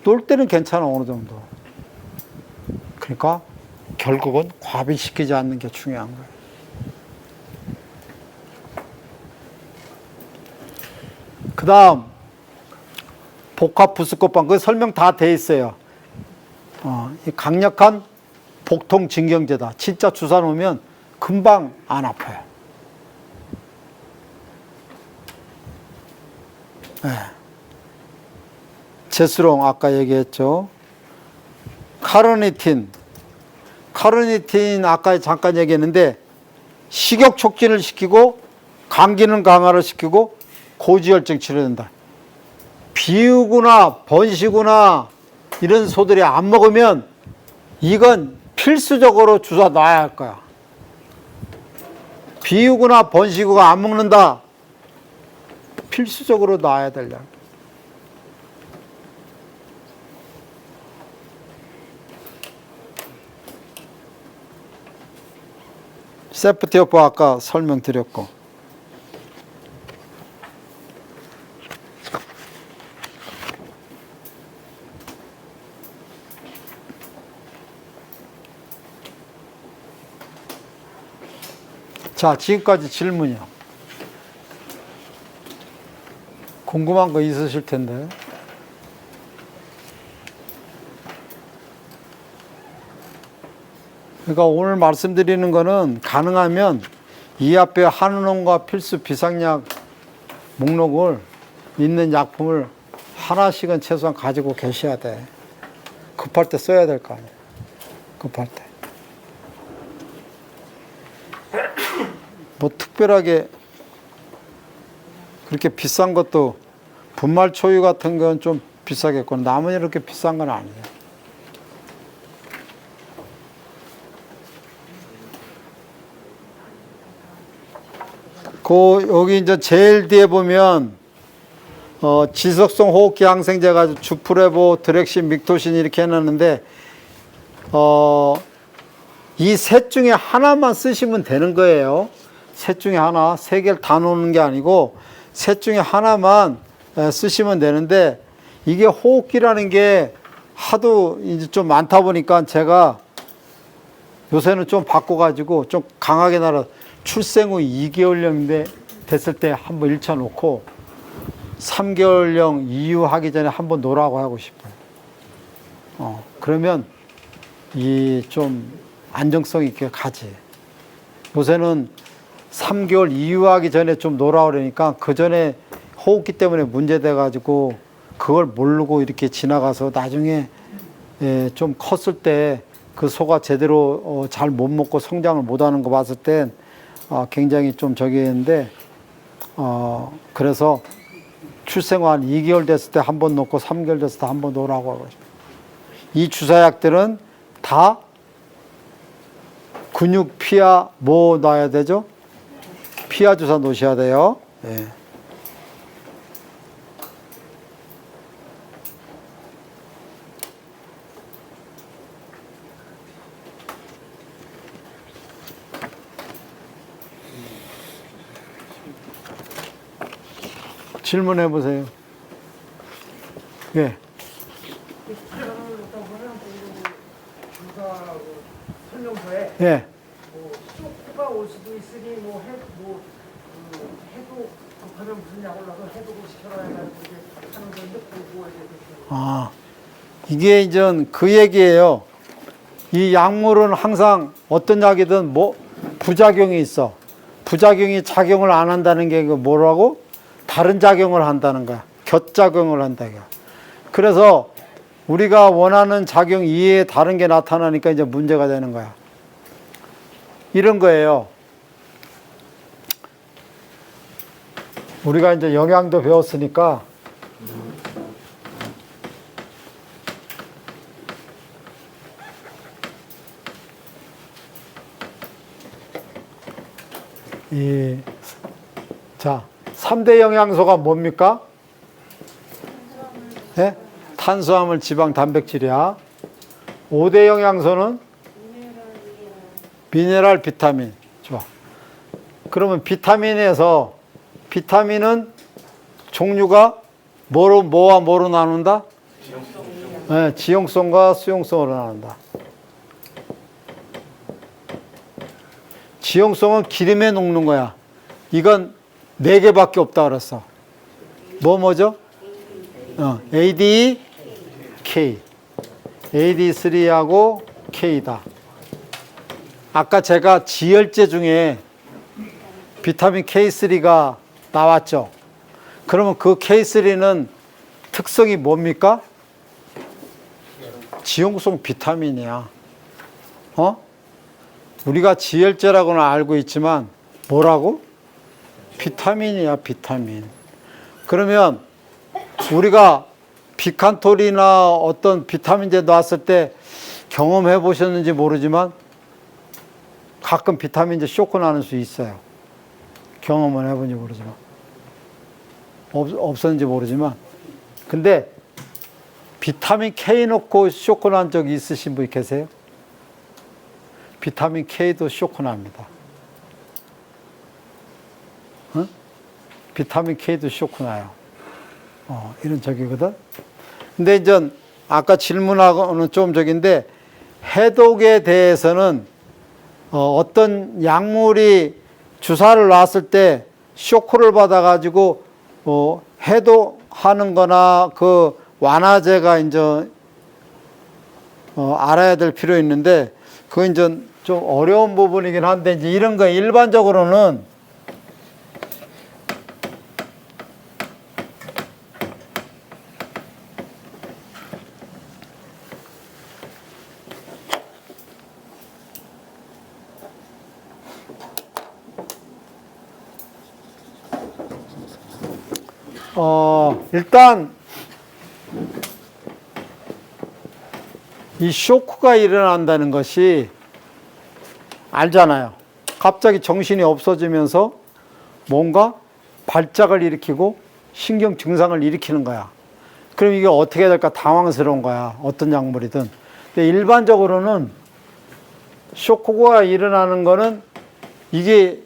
놀 때는 괜찮아, 어느 정도. 그러니까 결국은 과비시키지 않는 게 중요한 거예요. 그 다음 복합 부스꽃방, 그 설명 다 돼 있어요. 이 강력한 복통 진경제다. 진짜 주사 놓으면 금방 안 아파요. 네. 제스롱 아까 얘기했죠. 카르니틴 아까 잠깐 얘기했는데 식욕 촉진을 시키고 감기능 강화를 시키고 고지혈증 치료된다. 비우거나 번시거나 이런 소들이 안 먹으면 이건 필수적으로 주사 놔야 할 거야. 비우거나 번시고가 안 먹는다. 필수적으로 놔야 되려. 세프티오프 아까 설명드렸고. 자, 지금까지 질문이요. 궁금한 거 있으실 텐데. 그러니까 오늘 말씀드리는 거는 가능하면 이 앞에 한의원과 필수 비상약 목록을 있는 약품을 하나씩은 최소한 가지고 계셔야 돼. 급할 때 써야 될 거 아니에요. 급할 때. 뭐 특별하게 그렇게 비싼 것도 분말 초유 같은 건 좀 비싸겠고 나머지 이렇게 비싼 건 아니에요. 여기 이제 제일 뒤에 보면 지속성 호흡기 항생제 가지고 주프레보, 드렉신, 믹토신 이렇게 해놨는데 이 셋 중에 하나만 쓰시면 되는 거예요. 셋 중에 하나, 세 개를 다 놓는 게 아니고 셋 중에 하나만 쓰시면 되는데 이게 호흡기라는 게 하도 이제 좀 많다 보니까 제가 요새는 좀 바꿔가지고 좀 강하게 나라 출생 후 2개월령 됐을 때 한번 1차 놓고 3개월령 이후 하기 전에 한번 놓으라고 하고 싶어요. 그러면 이 좀 안정성 있게 가지. 요새는 3개월 이후 하기 전에 좀 놓으라고 그러니까 그 전에 호흡기 때문에 문제돼 가지고 그걸 모르고 이렇게 지나가서 나중에 좀 컸을 때 그 소가 제대로 잘 못 먹고 성장을 못 하는 거 봤을 땐 굉장히 좀 저기 했는데 그래서 출생 후 한 2개월 됐을 때 한 번 놓고 3개월 됐을 때 한 번 놓으라고 하고 싶어요. 이 주사약들은 다 근육 피하 뭐 놔야 되죠? 피하 주사 놓으셔야 돼요. 예. 질문해 보세요. 예. 설명서에 예. 쇼크가 올 수도 있으니 해도 급하면 무슨 약을 넣어서 해독을 시켜라 해가지고 이렇게 하는 건데 그거에 대해서 이게 이제 그 얘기예요. 이 약물은 항상 어떤 약이든 뭐 부작용이 있어. 부작용이 작용을 안 한다는 게 뭐라고? 다른 작용을 한다는 거야. 곁작용을 한다는 거야. 그래서 우리가 원하는 작용 이외에 다른 게 나타나니까 이제 문제가 되는 거야. 이런 거예요. 우리가 이제 영양도 배웠으니까 자, 3대 영양소가 뭡니까? 네? 탄수화물, 지방, 단백질이야. 5대 영양소는? 미네랄, 비타민. 좋아. 그러면 비타민에서 비타민은 종류가 뭐와 뭐로 나눈다? 네, 지용성과 수용성으로 나눈다. 지용성은 기름에 녹는 거야. 이건 4개밖에 없다 그랬어. 뭐죠? AD, K. AD3하고 K다. 아까 제가 지혈제 중에 비타민 K3가 나왔죠. 그러면 그 K3는 특성이 뭡니까? 지용성 비타민이야. 우리가 지혈제라고는 알고 있지만 뭐라고? 비타민이야, 비타민. 그러면 우리가 비칸톨이나 어떤 비타민제 놨을 때 경험해 보셨는지 모르지만 가끔 비타민제 쇼크 나는 수 있어요. 경험은 해본지 모르지만. 없었는지 모르지만. 근데 비타민 K 넣고 쇼크 난 적 있으신 분 계세요? 비타민 K도 쇼크 납니다. 비타민 K도 쇼크 나요. 이런 적이거든. 근데 이제 아까 질문하고는 좀 저긴데 해독에 대해서는 어떤 약물이 주사를 놨을 때 쇼크를 받아가지고 해독하는 거나 그 완화제가 이제 알아야 될 필요 있는데 그건 이제 좀 어려운 부분이긴 한데 이제 이런 거 일반적으로는 일단 이 쇼크가 일어난다는 것이 알잖아요. 갑자기 정신이 없어지면서 뭔가 발작을 일으키고 신경 증상을 일으키는 거야. 그럼 이게 어떻게 해야 될까 당황스러운 거야. 어떤 약물이든. 근데 일반적으로는 쇼크가 일어나는 거는 이게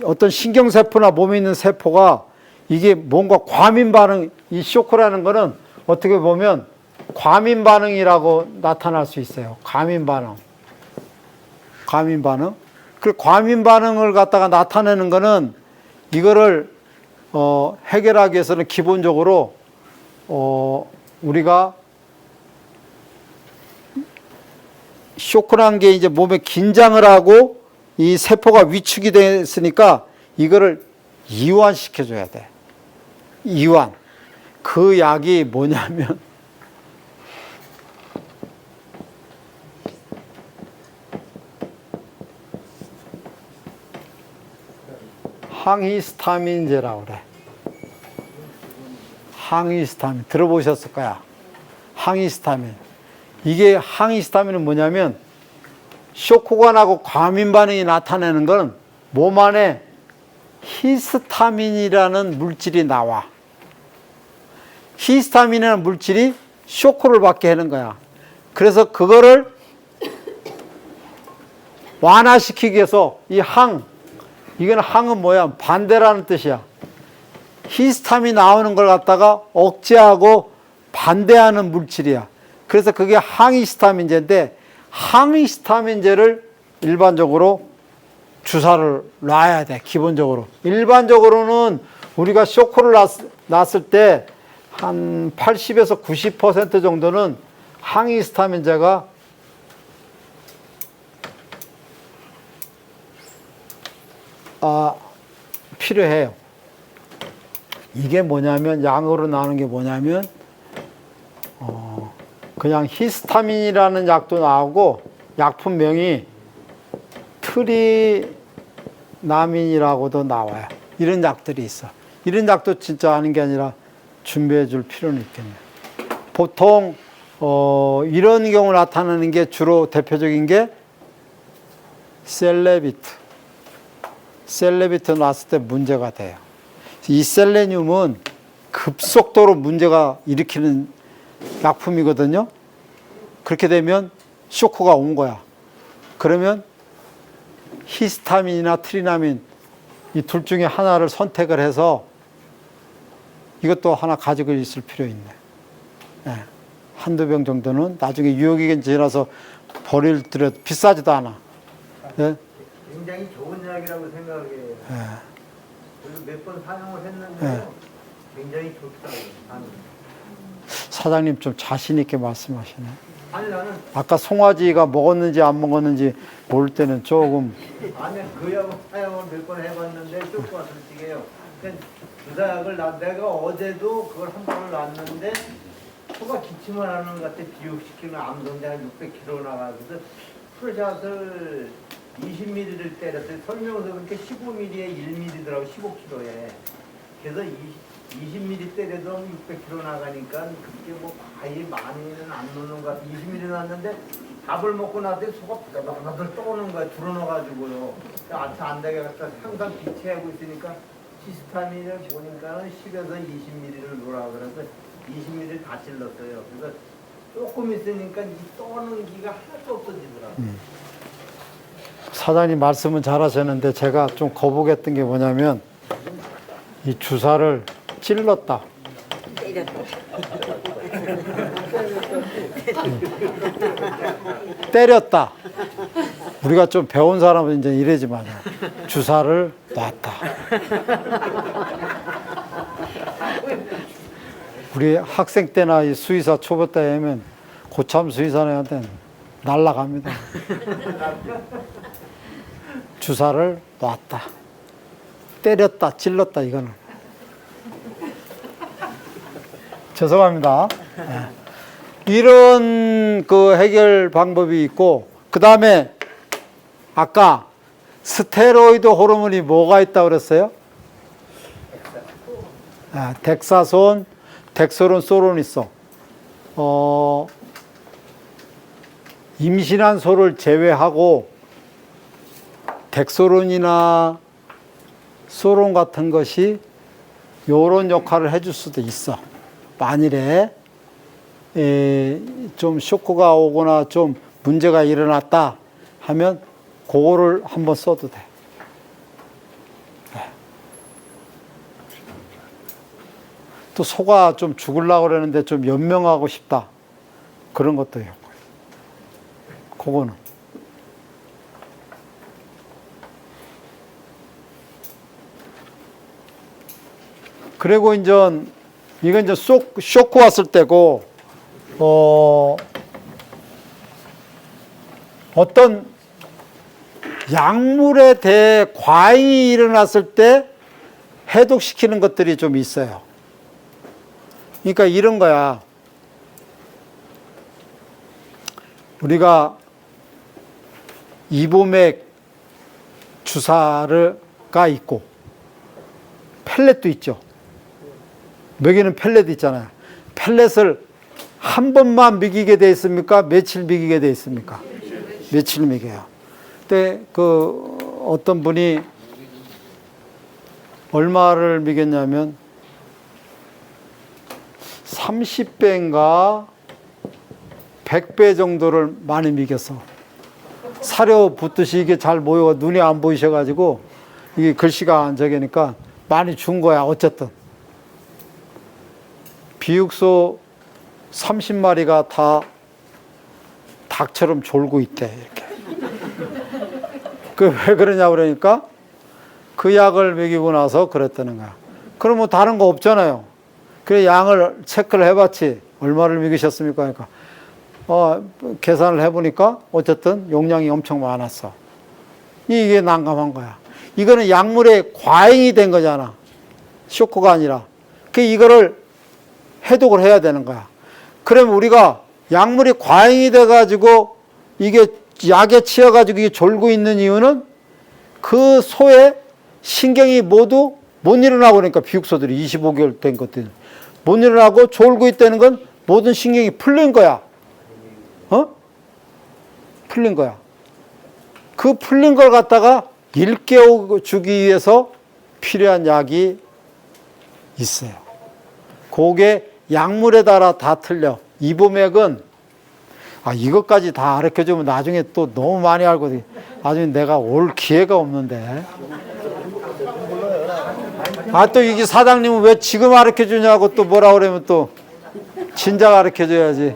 어떤 신경세포나 몸에 있는 세포가 이게 뭔가 과민 반응, 이 쇼크라는 거는 어떻게 보면 과민 반응이라고 나타날 수 있어요. 과민 반응. 과민 반응. 그 과민 반응을 갖다가 나타내는 거는 이거를 해결하기 위해서는 기본적으로 우리가 쇼크라는 게 이제 몸에 긴장을 하고 이 세포가 위축이 됐으니까 이거를 이완시켜줘야 돼. 이완. 그 약이 뭐냐면 항히스타민제라고 그래. 항히스타민. 들어보셨을 거야. 항히스타민. 이게 항히스타민은 뭐냐면 쇼크가 나고 과민 반응이 나타내는 건 몸 안에 히스타민이라는 물질이 나와. 히스타민이라는 물질이 쇼크를 받게 하는 거야. 그래서 그거를 완화시키기 위해서 이 이거는 항은 뭐야? 반대라는 뜻이야. 히스타민 나오는 걸 갖다가 억제하고 반대하는 물질이야. 그래서 그게 항히스타민제인데 항히스타민제를 일반적으로 주사를 놔야 돼. 기본적으로. 일반적으로는 우리가 쇼크를 났을 때 한 80에서 90% 정도는 항히스타민제가 필요해요. 이게 뭐냐면 양으로 나오는 게 뭐냐면 그냥 히스타민이라는 약도 나오고 약품명이 트리나민이라고도 나와요. 이런 약들이 있어. 이런 약도 진짜 아는 게 아니라 준비해 줄 필요는 있겠네요. 보통 이런 경우 나타나는 게 주로 대표적인 게 셀레비트. 셀레비트 나왔을 때 문제가 돼요. 이 셀레늄은 급속도로 문제가 일으키는 약품이거든요. 그렇게 되면 쇼크가 온 거야. 그러면 히스타민이나 트리나민 이 둘 중에 하나를 선택을 해서 이것도 하나 가지고 있을 필요 있네. 네. 한두 병 정도는 나중에 유효기간 지나서 버릴더라도 비싸지도 않아. 네? 굉장히 좋은 약이라고 생각해요. 네. 그래서 몇 번 사용을 했는데요. 굉장히 좋다고. 사장님 좀 자신 있게 말씀하시네. 아니 나는 아까 송아지가 먹었는지 안 먹었는지 모를 때는 조금 아니 그 약을 사용을 몇 번 해봤는데 쇼크가 솔직해요. 주사약을 내가 어제도 그걸 한 번을 놨는데 소가 기침을 하는 것 같아. 비육시키는 암동자가 600kg 나가서 풀샷을 20ml를 때렸어요. 설명서 그렇게 15ml에 1ml더라고 15kg에. 그래서 20ml 때려도 600kg 나가니까 그게 뭐 거의 많이는 안 넣는 것 같아. 20ml 났는데 밥을 먹고 나더니 소가 부들부들 떠오는 거야. 줄어넣어가지고요. 아차 안 되게 갖다 항상 비치하고 있으니까 히스타민을 보니까는 10에서 20ml를 놓으라 그래서 20ml 다 찔렀어요. 그래서 조금 있으니까 이 떠오는 기가 하나도 없어지더라고요. 사장님 말씀은 잘하셨는데 제가 좀 거북했던 게 뭐냐면 이 주사를 찔렀다. 때렸다. 우리가 좀 배운 사람은 이제 이래지만 주사를 놨다. 우리 학생 때나 이 수의사 초보 때 하면 고참 수의사한테는 날라갑니다. 주사를 놨다. 때렸다, 찔렀다, 이거는. 죄송합니다. 네. 이런 그 해결 방법이 있고, 그 다음에 아까 스테로이드 호르몬이 뭐가 있다고 그랬어요? 덱사손, 덱스론, 소론 있어. 임신한 소를 제외하고 덱소론이나 소론 같은 것이 요런 역할을 해줄 수도 있어. 만일에 좀 쇼크가 오거나 좀 문제가 일어났다 하면 그거를 한번 써도 돼. 또 소가 좀 죽으려고 그러는데 좀 연명하고 싶다. 그런 것도 있고. 그거는. 그리고 이건 이제 쇼크 왔을 때고, 어떤 약물에 대해 과잉이 일어났을 때 해독시키는 것들이 좀 있어요. 그러니까 이런 거야. 우리가 이보맥 주사가 있고 펠렛도 있죠. 먹이는 펠렛 있잖아요. 펠렛을 한 번만 먹이게 돼 있습니까? 며칠 먹이게 돼 있습니까? 며칠 먹여요. 근데 어떤 분이 얼마를 먹였냐면 30배인가 100배 정도를 많이 먹였어. 사료 붓듯이 이게 잘 모여가 눈이 안 보이셔가지고 이게 글씨가 안 적으니까 많이 준 거야. 어쨌든 비육소 30마리가 다 닭처럼 졸고 있대. 이렇게. 왜 그러냐 그러니까 그 약을 먹이고 나서 그랬다는 거야. 그러면 다른 거 없잖아요. 그래 양을 체크를 해봤지. 얼마를 먹이셨습니까? 그러니까 계산을 해보니까 어쨌든 용량이 엄청 많았어. 이게 난감한 거야. 이거는 약물에 과잉이 된 거잖아. 쇼크가 아니라. 이거를 해독을 해야 되는 거야. 그러면 우리가 약물이 과잉이 돼가지고 이게 약에 치여가지고 이게 졸고 있는 이유는 그 소의 신경이 모두 못 일어나고 그러니까 비육소들이 25개월 된 것들이 못 일어나고 졸고 있다는 건 모든 신경이 풀린 거야. 풀린 거야. 그 풀린 걸 갖다가 일깨워 주기 위해서 필요한 약이 있어요. 그게 약물에 따라 다 틀려. 이보맥은 이것까지 다 가르쳐주면 나중에 또 너무 많이 알고 나중에 내가 올 기회가 없는데. 또 이게 사장님은 왜 지금 가르쳐주냐고 또 뭐라 그러면 또 진작 가르쳐줘야지.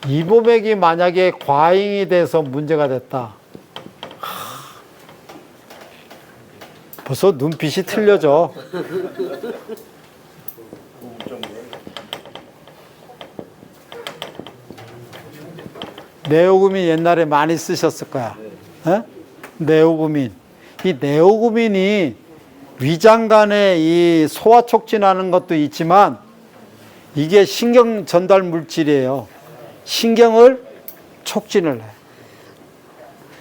이보맥이 만약에 과잉이 돼서 문제가 됐다. 벌써 눈빛이 틀려져. 네오구민 옛날에 많이 쓰셨을 거야. 네오구민. 이 네오구민이 위장 간에 이 소화 촉진하는 것도 있지만 이게 신경 전달 물질이에요. 신경을 촉진을 해.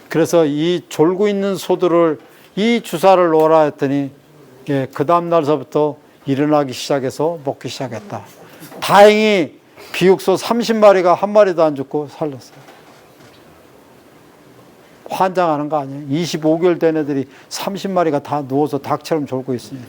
그래서 이 졸고 있는 소들을 이 주사를 놓으라 했더니 그 다음 날서부터 일어나기 시작해서 먹기 시작했다. 다행히 비육소 30마리가 한 마리도 안 죽고 살렸어요. 환장하는 거 아니에요? 25개월 된 애들이 30마리가 다 누워서 닭처럼 졸고 있으니.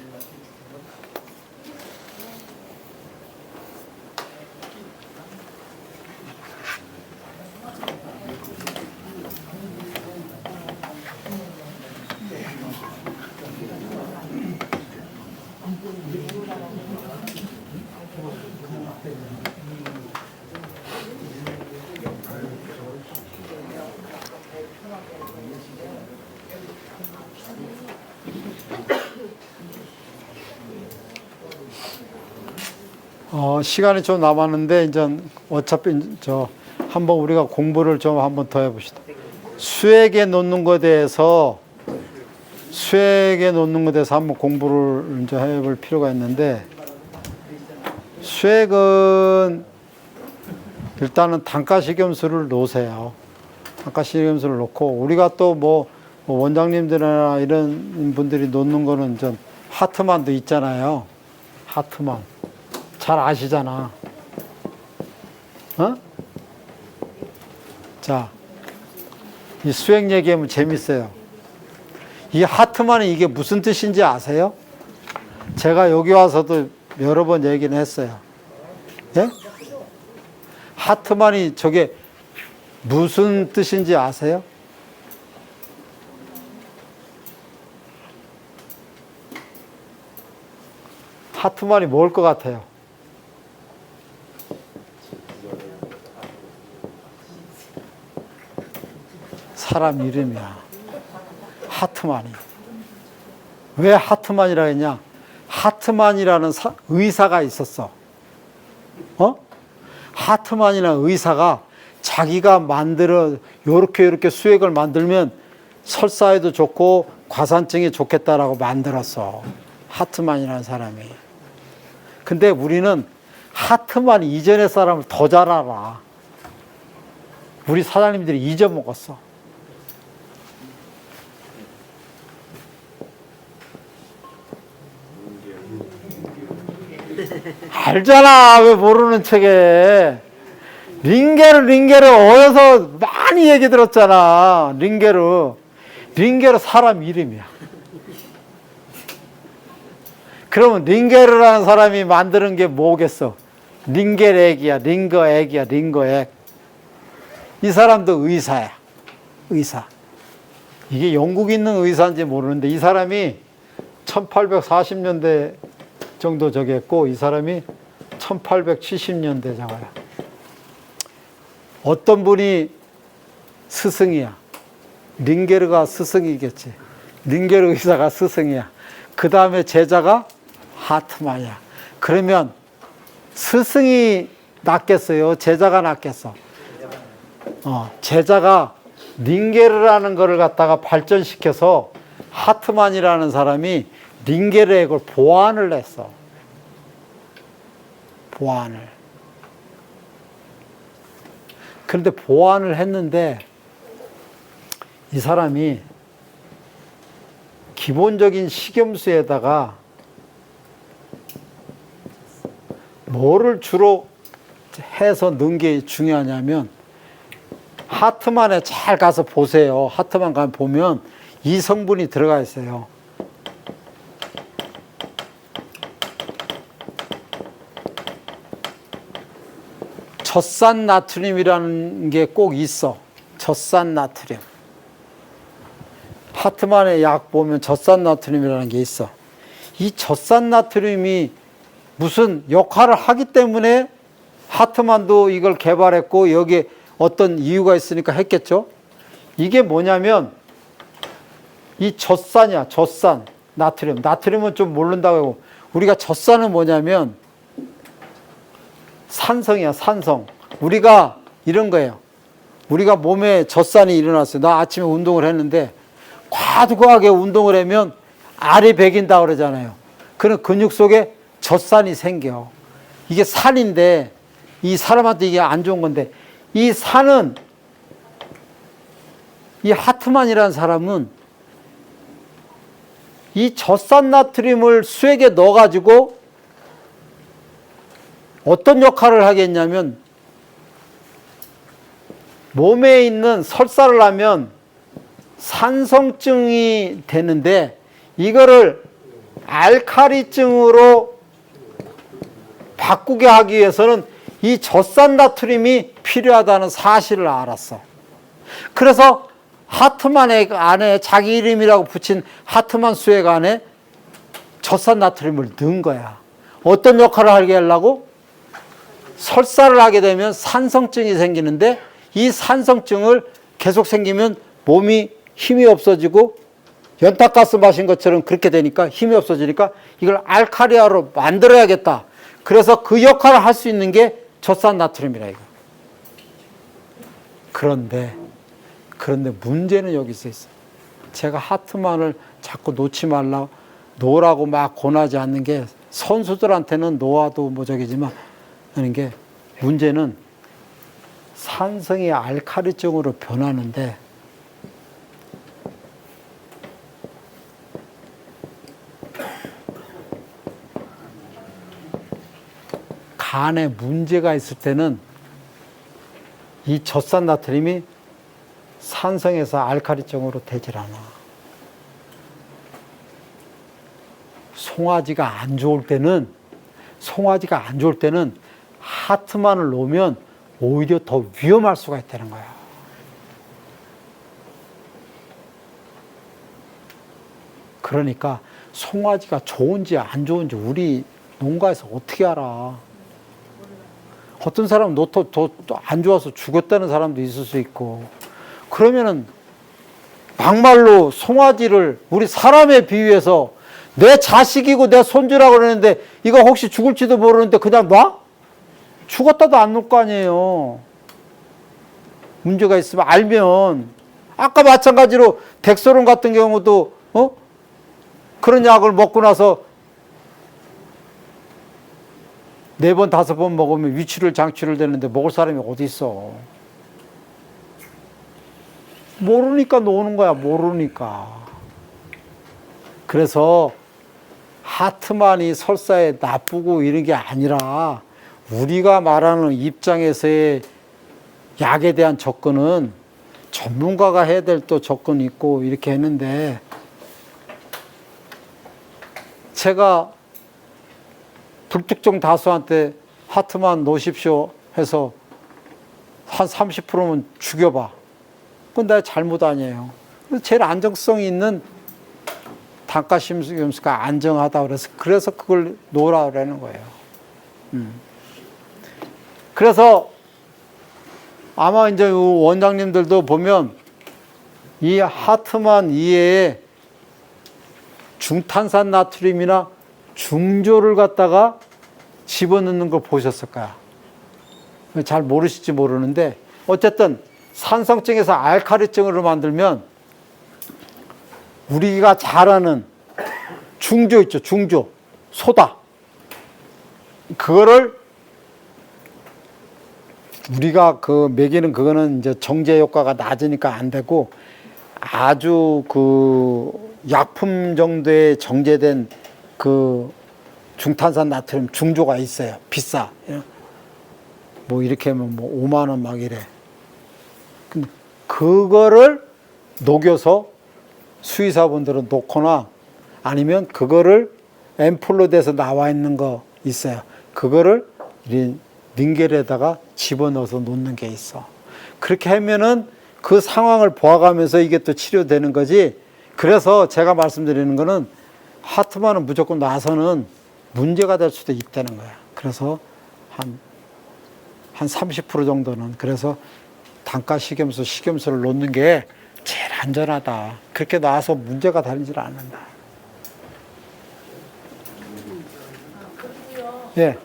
시간이 좀 남았는데 이제 어차피 한번 우리가 공부를 좀 한번 더 해봅시다. 수액에 놓는 것에 대해서 한번 공부를 이제 해볼 필요가 있는데, 수액은 일단은 단가식염수를 놓으세요. 단가식염수를 놓고 우리가 또 뭐 원장님들이나 이런 분들이 놓는 거는 좀 하트만도 있잖아요. 하트만. 잘 아시잖아. 자, 이 수액 얘기하면 재밌어요. 이 하트만이 이게 무슨 뜻인지 아세요? 제가 여기 와서도 여러 번 얘기는 했어요. 예? 하트만이 저게 무슨 뜻인지 아세요? 하트만이 뭘 것 같아요? 사람 이름이야. 하트만이. 왜 하트만이라 했냐? 하트만이라는 의사가 있었어. 하트만이라는 의사가 자기가 만들어 요렇게 수액을 만들면 설사에도 좋고 과산증에 좋겠다라고 만들었어. 하트만이라는 사람이. 근데 우리는 하트만 이전의 사람을 더 잘 알아. 우리 사장님들이 잊어먹었어. 알잖아. 왜 모르는 척해. 링게르 어디서 많이 얘기 들었잖아. 링게르 사람 이름이야. 그러면 링게르라는 사람이 만드는 게 뭐겠어? 링겔액이야. 링거액. 이 사람도 의사야. 의사. 이게 영국 있는 의사인지 모르는데 이 사람이 1840년대 정도 저기 했고 이 사람이 1870년대 저거야. 어떤 분이 스승이야. 링게르가 스승이겠지. 링게르 의사가 스승이야. 그 다음에 제자가 하트만이야. 그러면 스승이 낫겠어요? 제자가 낫겠어? 제자가 링게르라는 거를 갖다가 발전시켜서 하트만이라는 사람이 링게르액을 보완을 했어. 보완을. 그런데 보완을 했는데 이 사람이 기본적인 식염수에다가 뭐를 주로 해서 넣은 게 중요하냐면 하트만에 잘 가서 보세요. 하트만 가면 보면 이 성분이 들어가 있어요. 젖산 나트륨이라는 게 꼭 있어. 젖산 나트륨. 하트만의 약 보면 젖산 나트륨이라는 게 있어. 이 젖산 나트륨이 무슨 역할을 하기 때문에 하트만도 이걸 개발했고 여기에 어떤 이유가 있으니까 했겠죠. 이게 뭐냐면 이 젖산이야. 젖산 나트륨. 나트륨은 좀 모른다고 하고 우리가 젖산은 뭐냐면 산성이야. 산성. 우리가 이런 거예요. 우리가 몸에 젖산이 일어났어요. 나 아침에 운동을 했는데 과도하게 운동을 하면 알이 배긴다 그러잖아요. 그런 근육 속에 젖산이 생겨. 이게 산인데 이 사람한테 이게 안 좋은 건데 이 산은 이 하트만이라는 사람은 이 젖산 나트륨을 수액에 넣어가지고 어떤 역할을 하겠냐면 몸에 있는 설사를 하면 산성증이 되는데 이거를 알칼리증으로 바꾸게 하기 위해서는 이 젖산 나트륨이 필요하다는 사실을 알았어. 그래서 하트만 안에 자기 이름이라고 붙인 하트만 수액 안에 젖산 나트륨을 넣은 거야. 어떤 역할을 하게 하려고? 설사를 하게 되면 산성증이 생기는데 이 산성증을 계속 생기면 몸이 힘이 없어지고 연탄가스 마신 것처럼 그렇게 되니까 힘이 없어지니까 이걸 알칼리아로 만들어야겠다. 그래서 그 역할을 할 수 있는 게 젖산 나트륨이라 이거. 그런데 문제는 여기서 있어. 제가 하트만을 자꾸 놓지 말라, 놓으라고 막 권하지 않는 게 선수들한테는 놓아도 뭐 저기지만 하는 게 문제는 산성이 알칼리증으로 변하는데 간에 문제가 있을 때는 이 젖산 나트륨이 산성에서 알칼리증으로 되질 않아. 송아지가 안 좋을 때는 하트만을 놓으면 오히려 더 위험할 수가 있다는 거야. 그러니까 송아지가 좋은지 안 좋은지 우리 농가에서 어떻게 알아? 어떤 사람은 노토 안 좋아서 죽었다는 사람도 있을 수 있고. 그러면은 막말로 송아지를 우리 사람에 비유해서 내 자식이고 내 손주라고 그러는데 이거 혹시 죽을지도 모르는데 그냥 놔? 죽었다도 안 놓을 거 아니에요. 문제가 있으면 알면. 아까 마찬가지로 덱소론 같은 경우도 그런 약을 먹고 나서 4번, 5번 먹으면 위치를 장치를 되는데 먹을 사람이 어디 있어. 모르니까 노는 거야. 모르니까. 그래서 하트만이 설사에 나쁘고 이런 게 아니라 우리가 말하는 입장에서의 약에 대한 접근은 전문가가 해야 될 또 접근이 있고 이렇게 했는데, 제가 불특정 다수한테 하트만 놓으십시오 해서 한 30%면 죽여봐. 그건 내 잘못 아니에요. 제일 안정성 있는 단가심수가 안정하다 그래서 그걸 놓으라 그러는 거예요. 그래서 아마 이제 원장님들도 보면 이 하트만 이외에 중탄산 나트륨이나 중조를 갖다가 집어넣는 걸 보셨을 거야. 잘 모르실지 모르는데 어쨌든 산성증에서 알칼리증으로 만들면 우리가 잘 아는 중조 있죠. 중조. 소다. 그거를 우리가 먹이는 그거는 이제 정제 효과가 낮으니까 안 되고 아주 약품 정도의 정제된 중탄산 나트륨 중조가 있어요. 비싸. 뭐 이렇게 하면 5만 원 막 이래. 근데 그거를 녹여서 수의사분들은 놓거나 아니면 그거를 앰플로 돼서 나와 있는 거 있어요. 그거를 링겔에다가 집어넣어서 놓는 게 있어. 그렇게 하면은 그 상황을 보아가면서 이게 또 치료되는 거지. 그래서 제가 말씀드리는 거는 하트만은 무조건 놔서는 문제가 될 수도 있다는 거야. 그래서 한 30% 정도는 그래서 단가 식염수를 놓는 게 제일 안전하다. 그렇게 놔서 문제가 되지를 않는다. 그리고요. 예.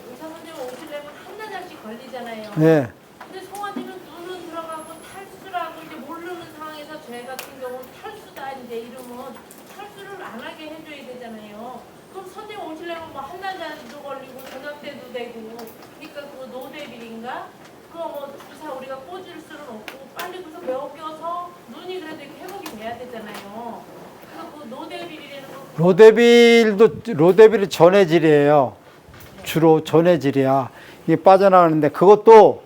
의사 선생님 오시려면 한나절씩 걸리잖아요. 예. 근데 송아지는 눈은 들어가고 탈수라고 이제 모르는 상황에서 저희 같은 경우는 탈수다 이제 이러면 탈수를 안 하게 해줘야 되잖아요. 그럼 선생님 오시려면 뭐 한나절도 걸리고 저녁 때도 되고 그러니까 그 노데빌인가 그거 뭐 주사 우리가 꽂을 수는 없고 빨리 그래서 먹여서 눈이 그래도 이렇게 회복이 돼야 되잖아요. 그래서 그 노데빌이라는 거 로데빌이 전해질이에요. 주로 전해질이야. 이게 빠져나가는데 그것도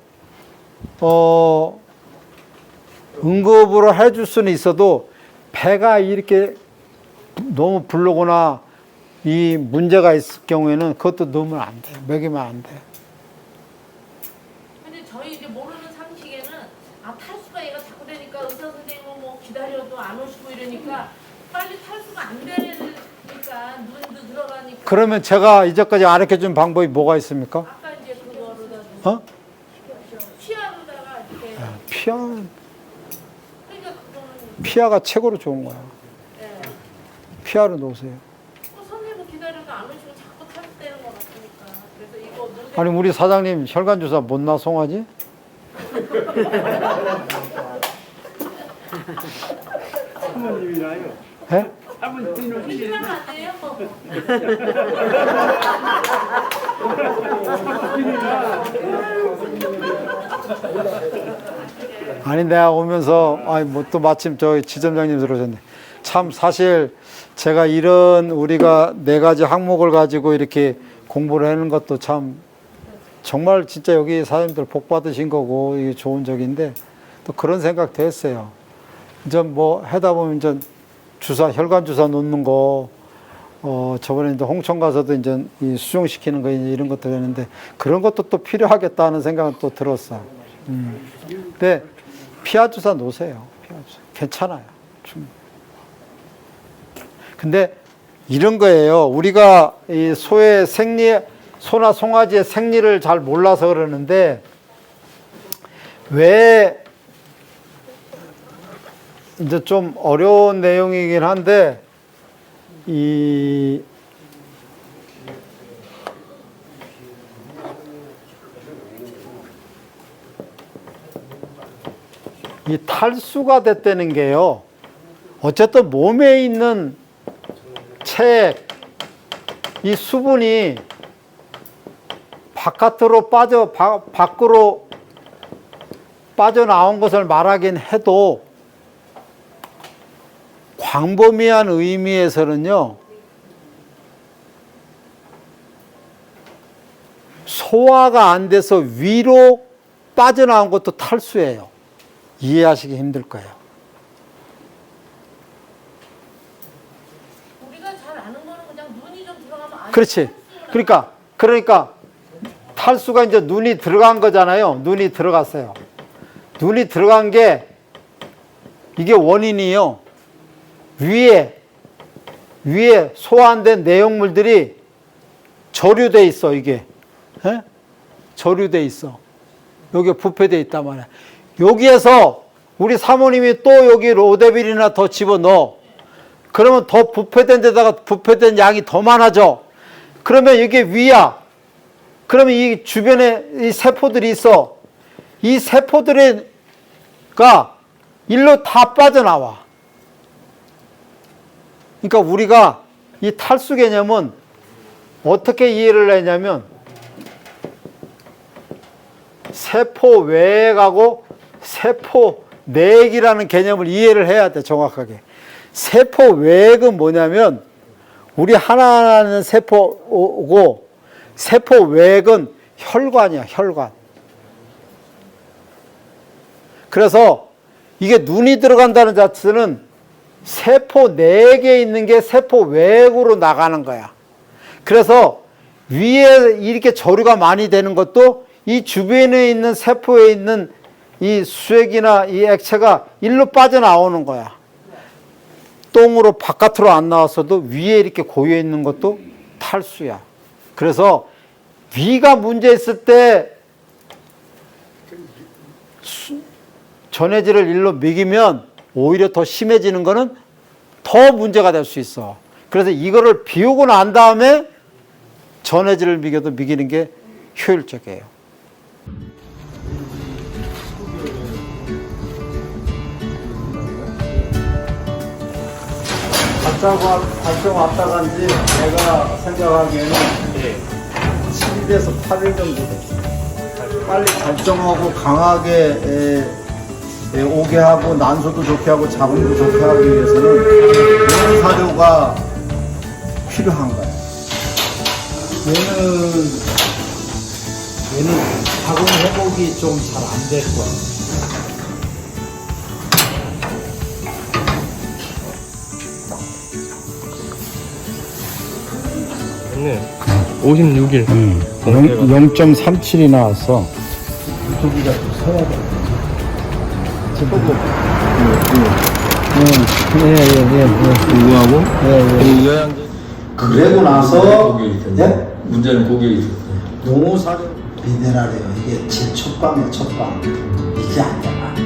응급으로 해줄 수는 있어도 배가 이렇게 너무 부르거나 이 문제가 있을 경우에는 그것도 넣으면 안 돼. 먹이면 안 돼. 근데 저희 이제 모르는 상식에는 탈수가 얘가 자꾸 되니까 의사 선생님은 뭐 기다려도 안 오시고 이러니까 빨리 탈수가 안 되니까 눈도 들어가니까 그러면 제가 이제까지 가르쳐준 방법이 뭐가 있습니까? 아까 이제 그거로다 피아로다가 이렇게 그러니까 그거는 피아가 최고로 좋은 거야. 예. 피아로 놓으세요. 선생님은 기다려도 안 오시고 자꾸 탈수되는 것 같으니까 그래서 이거 눈에 아니 우리 사장님 혈관 주사 못 나 송아지? 사모님이라요. 예? 조심하면 안 돼요? 아니 내가 오면서 뭐 또 마침 저 지점장님 들어오셨네. 참 사실 제가 이런 우리가 4가지 항목을 가지고 이렇게 공부를 하는 것도 참 정말 진짜 여기 사장님들 복 받으신 거고 이게 좋은 적인데 또 그런 생각도 했어요. 이제 뭐 하다 보면 이제 혈관 주사 놓는 거 저번에 이제 홍천 가서도 이제 이 수정시키는 거 이런 것들 했는데 그런 것도 또 필요하겠다는 생각은 또 들었어. 근데 피하주사 놓으세요. 피하주사. 괜찮아요. 근데 이런 거예요. 우리가 이 소의 소나 송아지의 생리를 잘 몰라서 그러는데 왜 이제 좀 어려운 내용이긴 한데 이 탈수가 됐다는 게요. 어쨌든 몸에 있는 이 수분이 밖으로 빠져나온 것을 말하긴 해도 광범위한 의미에서는요, 소화가 안 돼서 위로 빠져나온 것도 탈수예요. 이해하시기 힘들 거예요. 우리가 잘 아는 거는 그냥 눈이 좀 들어가면 안 그렇지. 그러니까 탈수가 이제 눈이 들어간 거잖아요. 눈이 들어갔어요. 눈이 들어간 게 이게 원인이요. 위에 소화 안 된 내용물들이 저류돼 있어, 이게. 에? 저류돼 있어. 여기 부패돼 있단 말이야. 여기에서 우리 사모님이 또 여기 로데빌이나 더 집어넣어. 그러면 더 부패된 데다가 부패된 양이 더 많아져. 그러면 이게 위야. 그러면 이 주변에 이 세포들이 있어. 이 세포들가 일로 다 빠져나와. 그러니까 우리가 이 탈수 개념은 어떻게 이해를 했냐면 세포 외액하고 세포 내액이라는 개념을 이해를 해야 돼, 정확하게. 세포 외액은 뭐냐면 우리 하나하나는 세포고 세포 외액은 혈관이야, 혈관. 그래서 이게 눈이 들어간다는 자체는 세포 내액에 있는 게 세포 외액으로 나가는 거야. 그래서 위에 이렇게 저류가 많이 되는 것도 이 주변에 있는 세포에 있는 이 수액이나 이 액체가 일로 빠져나오는 거야. 똥으로 바깥으로 안 나왔어도 위에 이렇게 고여 있는 것도 탈수야. 그래서 위가 문제 있을 때 전해질을 일로 먹이면 오히려 더 심해지는 거는 더 문제가 될 수 있어. 그래서 이거를 비우고 난 다음에 전해질을 먹이는 게 효율적이에요. 발정 왔다 간지 내가 생각하기에는 7일에서 8일 정도 됐어. 빨리 발정하고 강하게 오게 하고 난소도 좋게 하고 자궁도 좋게 하기 위해서는 이런 사료가 필요한 거야. 얘는 자궁 회복이 좀 잘 안 될 거야. 네. 56일. 0.37이 나왔어. 저기가 또 서야 돼. 누구하고? 예. 그러고 나서 문제는 고객이 있을 농후사료 미네랄이에요. 이게 제일 첫방이야, 첫방. 이게 안 되나?